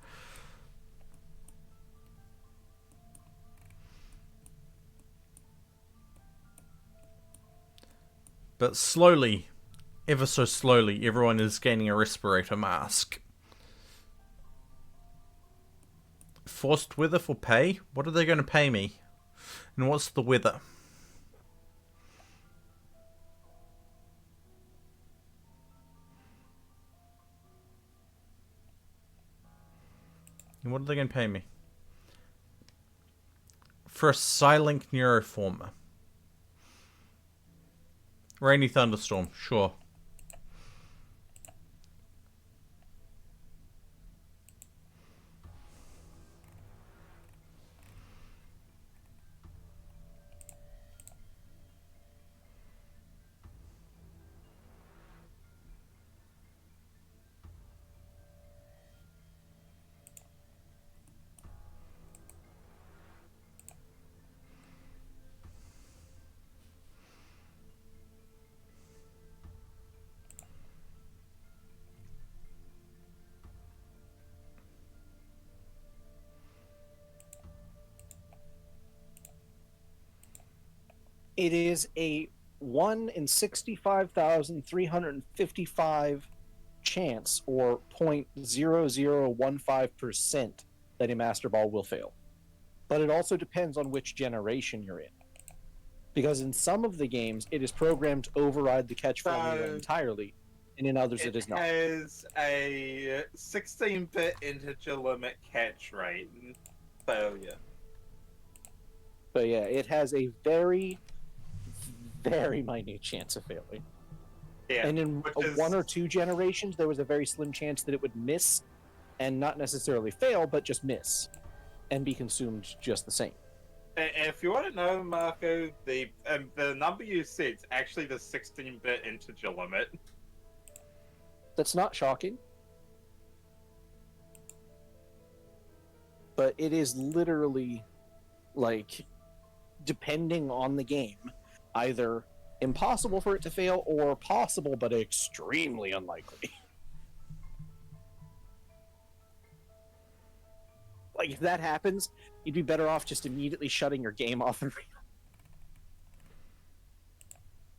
But slowly, ever so slowly, everyone is gaining a respirator mask. Forced weather for pay? What are they going to pay me? And what's the weather? And what are they going to pay me? For a Psylink Neuroformer. Rainy thunderstorm, sure. It is a 1 in 65,355 chance, or 0.0015%, that a Master Ball will fail. But it also depends on which generation you're in. Because in some of the games, it is programmed to override the catch formula entirely, and in others it is not. It has a 16-bit integer limit catch rate failure. But yeah, it has a very, very minute chance of failing. Yeah, And in which is- 1 or 2 generations, there was a very slim chance that it would miss, and not necessarily fail, but just miss. and be consumed just the same. If you want to know, Marco, the number you said is actually the 16-bit integer limit. That's not shocking. But it is literally, like, depending on the game, either impossible for it to fail or possible but extremely unlikely. Like, if that happens, you'd be better off just immediately shutting your game off and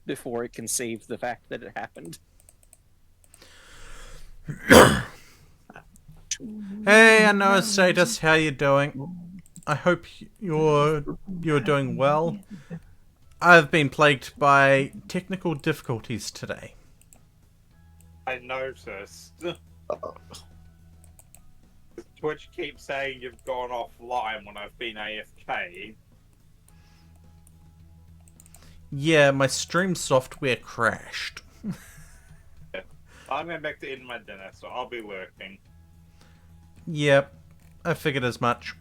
before it can save the fact that it happened. Hey, I know Status, how you doing? I hope you're doing well. I've been plagued by technical difficulties today. I noticed. Twitch keeps saying you've gone offline when I've been AFK. Yeah, my stream software crashed. I'm going back to eating my dinner, so I'll be lurking. Yep, I figured as much.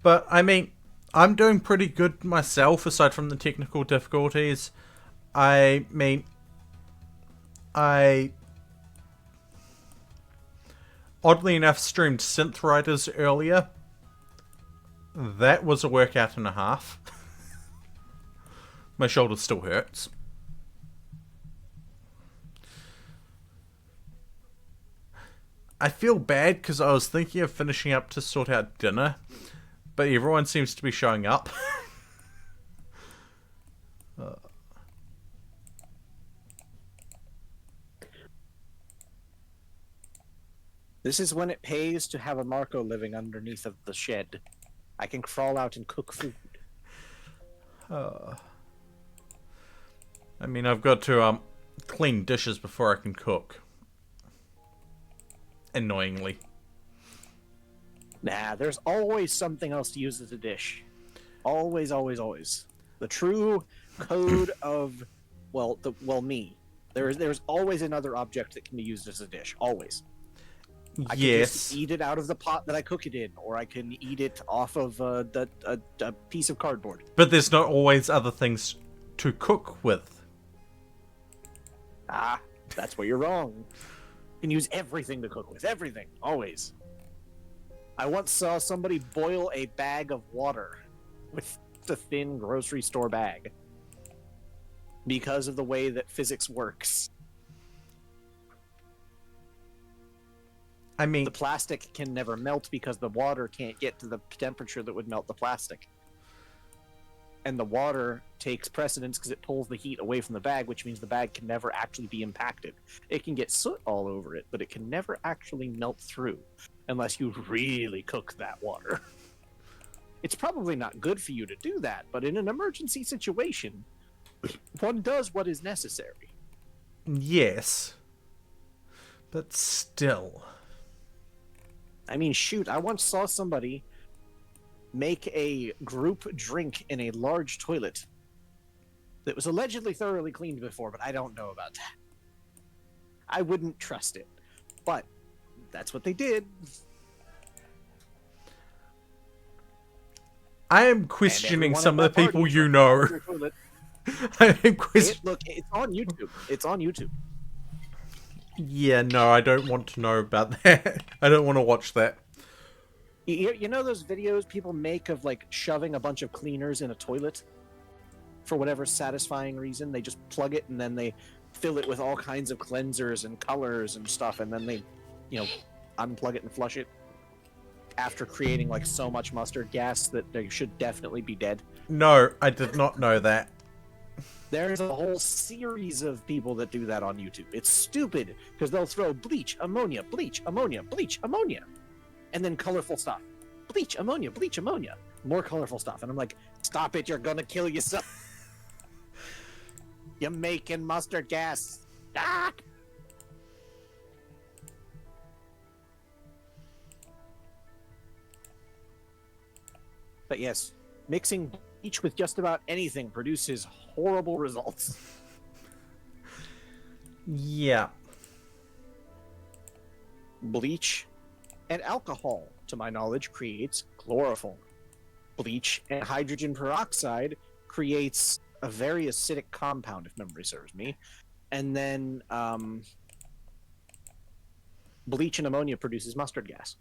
But, I mean, I'm doing pretty good myself, aside from the technical difficulties. I mean, I oddly enough streamed Synth Riders earlier. That was a workout and a half. My shoulder still hurts. I feel bad because I was thinking of finishing up to sort out dinner, but everyone seems to be showing up. This is when it pays to have a Marco living underneath of the shed. I can crawl out and cook food. I mean, I've got to clean dishes before I can cook. Annoyingly. Nah, there's always something else to use as a dish. Always, always, always. The true code of, me. There's always another object that can be used as a dish. Always. I can just eat it out of the pot that I cook it in, or I can eat it off of a piece of cardboard. But there's not always other things to cook with. Ah, that's where you're wrong. You can use everything to cook with. Everything. Always. I once saw somebody boil a bag of water with the thin grocery store bag because of the way that physics works. I mean, the plastic can never melt because the water can't get to the temperature that would melt the plastic. And the water takes precedence because it pulls the heat away from the bag, which means the bag can never actually be impacted. It can get soot all over it, but it can never actually melt through unless you really cook that water. It's probably not good for you to do that, but in an emergency situation, one does what is necessary. Yes. But still. I mean, shoot, I once saw somebody make a group drink in a large toilet that was allegedly thoroughly cleaned before, but I don't know about that. I wouldn't trust it. But that's what they did. I am questioning some of the people you know. I am questioning. Look, it's on YouTube. It's on YouTube. Yeah, no, I don't want to know about that. I don't want to watch that. You know those videos people make of, like, shoving a bunch of cleaners in a toilet? For whatever satisfying reason, they just plug it and then they fill it with all kinds of cleansers and colors and stuff, and then they, unplug it and flush it after creating, like, so much mustard gas that they should definitely be dead. No, I did not know that. There's a whole series of people that do that on YouTube. It's stupid, because they'll throw bleach, ammonia, bleach, ammonia, bleach, ammonia, and then colorful stuff. Bleach, ammonia, more colorful stuff. And I'm like, stop it, you're gonna kill yourself. You're making mustard gas. Ah! But yes, mixing bleach with just about anything produces horrible results. Yeah. Bleach and alcohol, to my knowledge, creates chloroform. Bleach and hydrogen peroxide creates a very acidic compound, if memory serves me. And then bleach and ammonia produces mustard gas.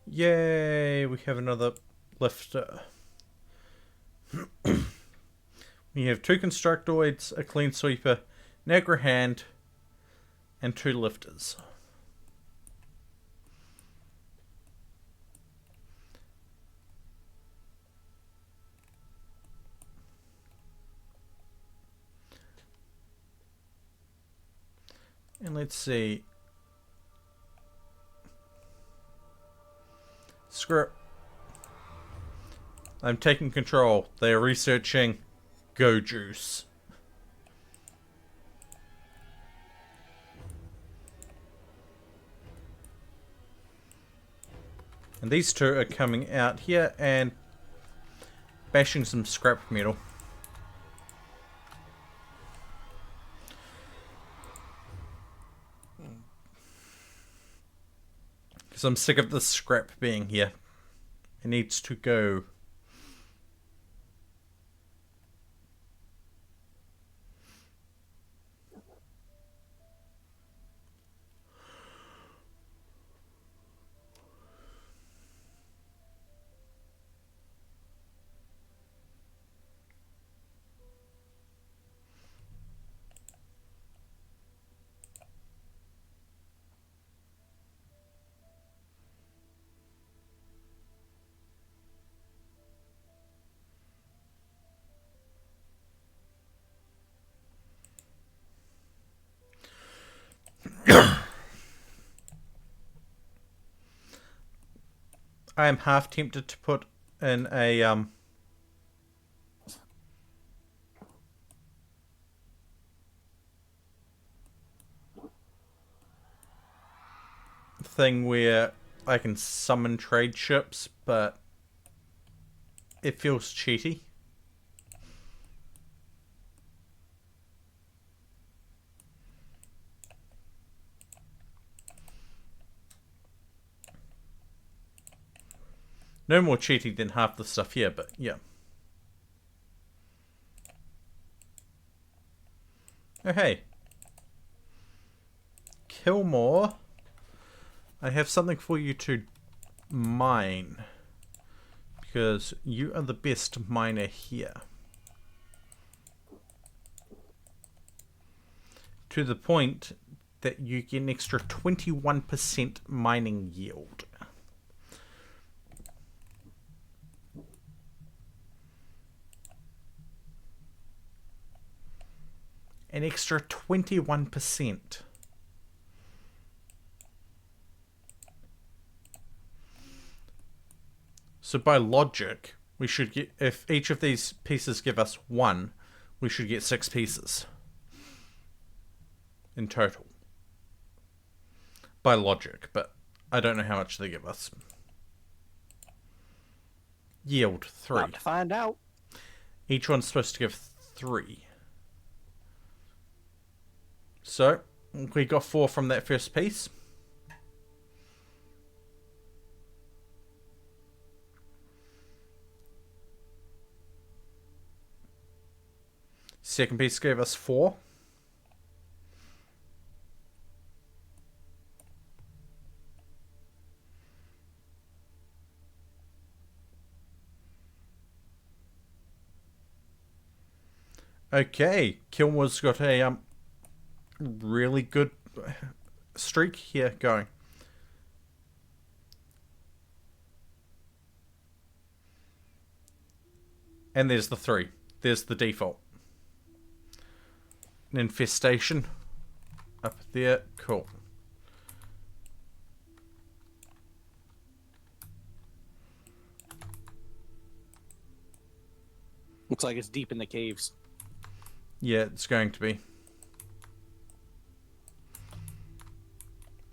Yay, we have another lifter. We have 2 constructoids, a clean sweeper, an aggro hand, and 2 lifters. And let's see. Screw it. I'm taking control. They are researching Go Juice. And these 2 are coming out here and bashing some scrap metal. Because I'm sick of this scrap being here. It needs to go. I am half tempted to put in a thing where I can summon trade ships, but it feels cheaty. No more cheaty than half the stuff here, but yeah. Oh hey. Kill more. I have something for you to mine. Because you are the best miner here. To the point that you get an extra 21% mining yield. An extra 21%. So by logic, we should get, if each of these pieces give us 1, we should get 6 pieces in total. By logic, but I don't know how much they give us. Yield 3. About to find out. Each one's supposed to give 3. So, we got 4 from that first piece. Second piece gave us 4. Okay, Kilmore's got a really good streak here going. And there's the 3. There's the default. An infestation up there. Cool. Looks like it's deep in the caves. Yeah, it's going to be.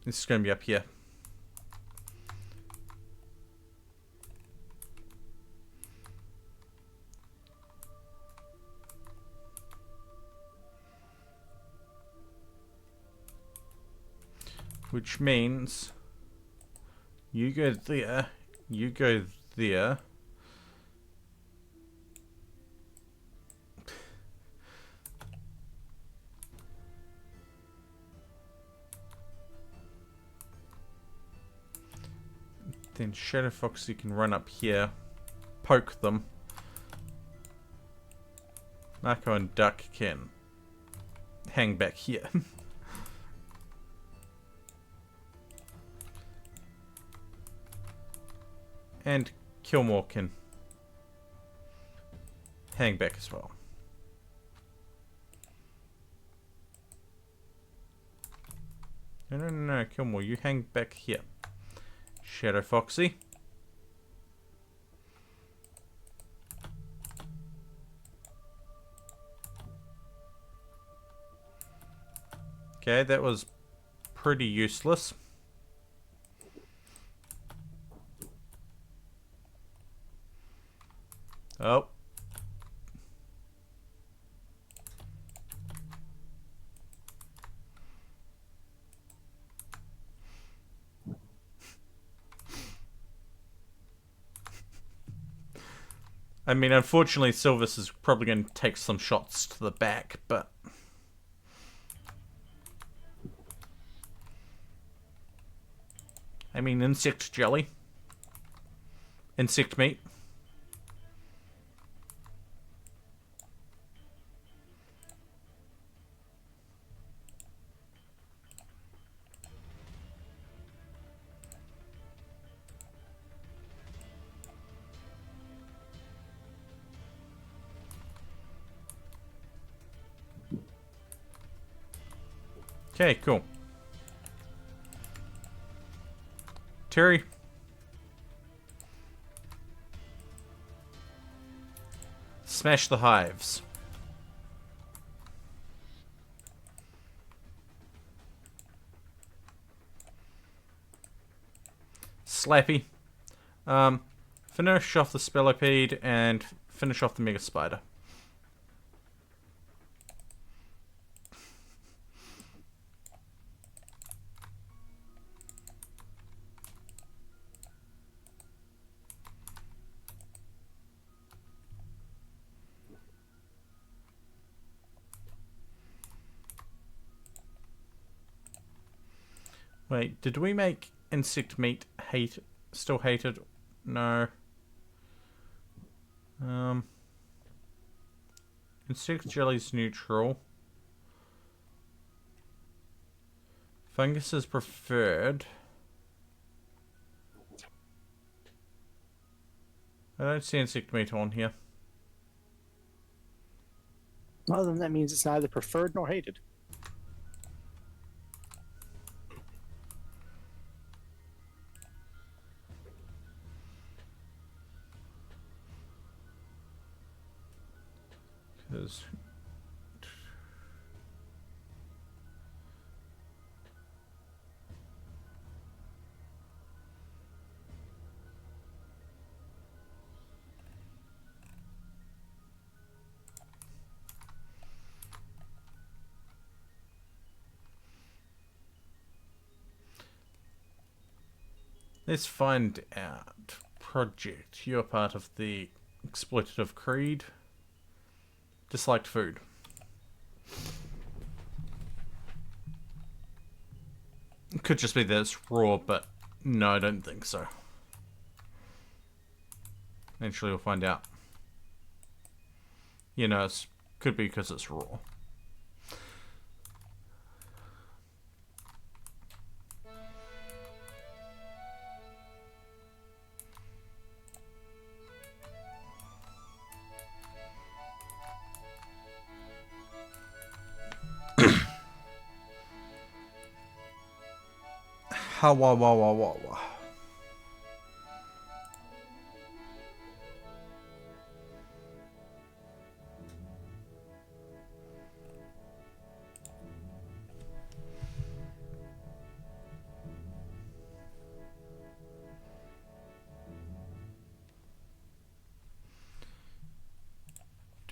This is going to be up here. Which means you go there, you go there. Then Shadow Foxy can run up here, poke them. Marco and Duck can hang back here. And Killmore can hang back as well. No, Killmore, you hang back here. Shadow Foxy. Okay, that was pretty useless. Oh. I mean, unfortunately, Silvis is probably going to take some shots to the back, but... I mean, insect jelly. Insect meat. Okay, cool. Terry. Smash the hives. Slappy. Finish off the Spellipede and finish off the Mega Spider. Wait, did we make insect meat still hated? No. Insect jelly's neutral. Fungus is preferred. I don't see insect meat on here. Well, then that means it's neither preferred nor hated. Because let's find out. Project. You're part of the exploitative creed. Disliked food. It could just be that it's raw, but no, I don't think so. Eventually we'll find out. You know, it could be because it's raw. Ha wa wa wa wa wa.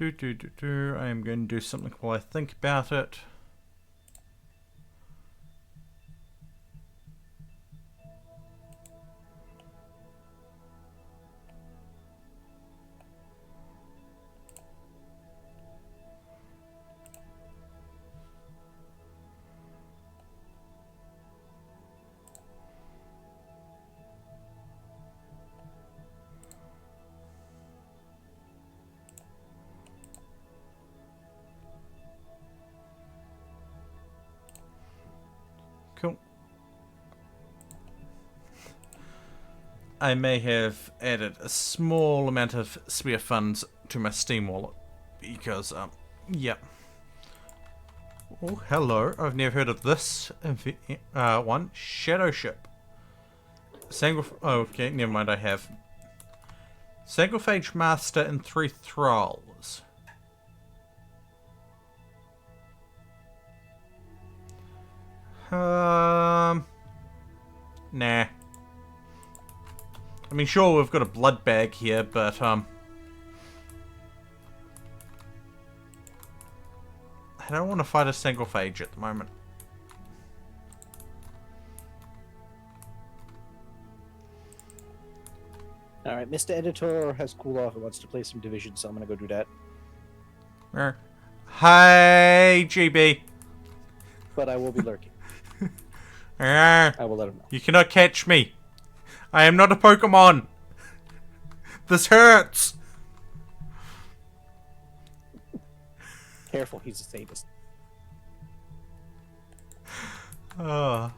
I am going to do something while I think about it. I may have added a small amount of spare funds to my Steam wallet because, yeah. Oh, hello. I've never heard of this one. Shadow Ship. Oh, okay, never mind, I have. Sanguiphage Master and 3 Thralls. Nah. I mean, sure, we've got a blood bag here, but, I don't want to fight a Sanguiphage at the moment. Alright, Mr. Editor has cooled off and wants to play some Division, so I'm gonna go do that. Hi, GB. But I will be lurking. I I will let him know. You cannot catch me. I am not a Pokemon. This hurts. Careful, he's a sadist. Oh.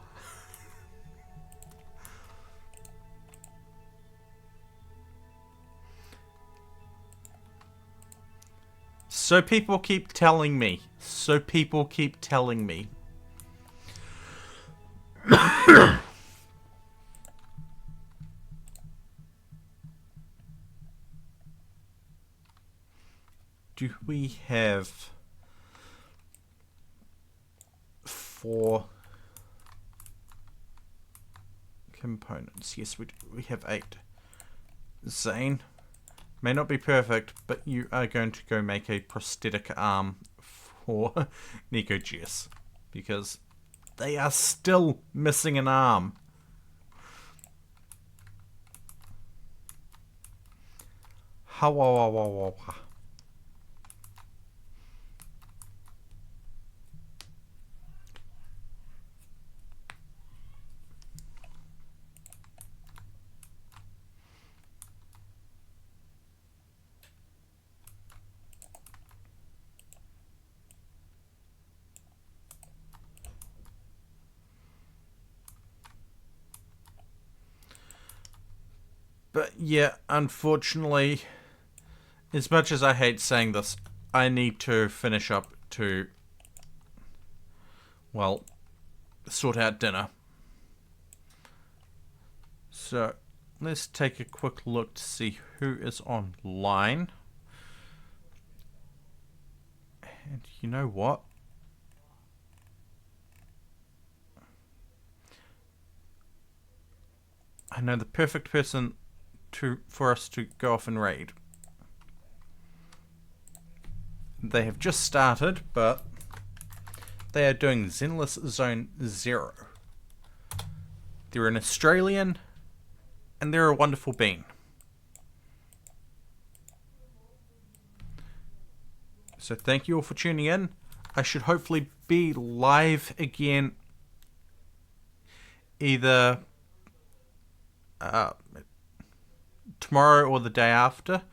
So people keep telling me. Do we have 4 components? Yes, we do. We have 8. Zane, may not be perfect, but you are going to go make a prosthetic arm for Nico Jess, because they are still missing an arm. Ha. But yeah, unfortunately, as much as I hate saying this, I need to finish up to, well, sort out dinner. So, let's take a quick look to see who is online. And you know what? I know the perfect person for us to go off and raid. They have just started, but they are doing Zenless Zone 0. They're an Australian, and they're a wonderful bean. So thank you all for tuning in. I should hopefully be live again either tomorrow or the day after.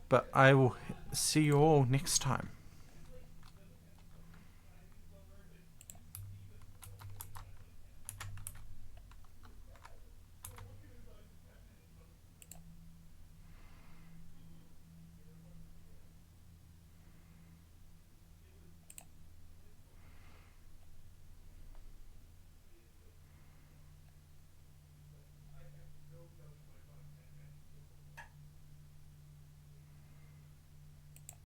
But I will see you all next time.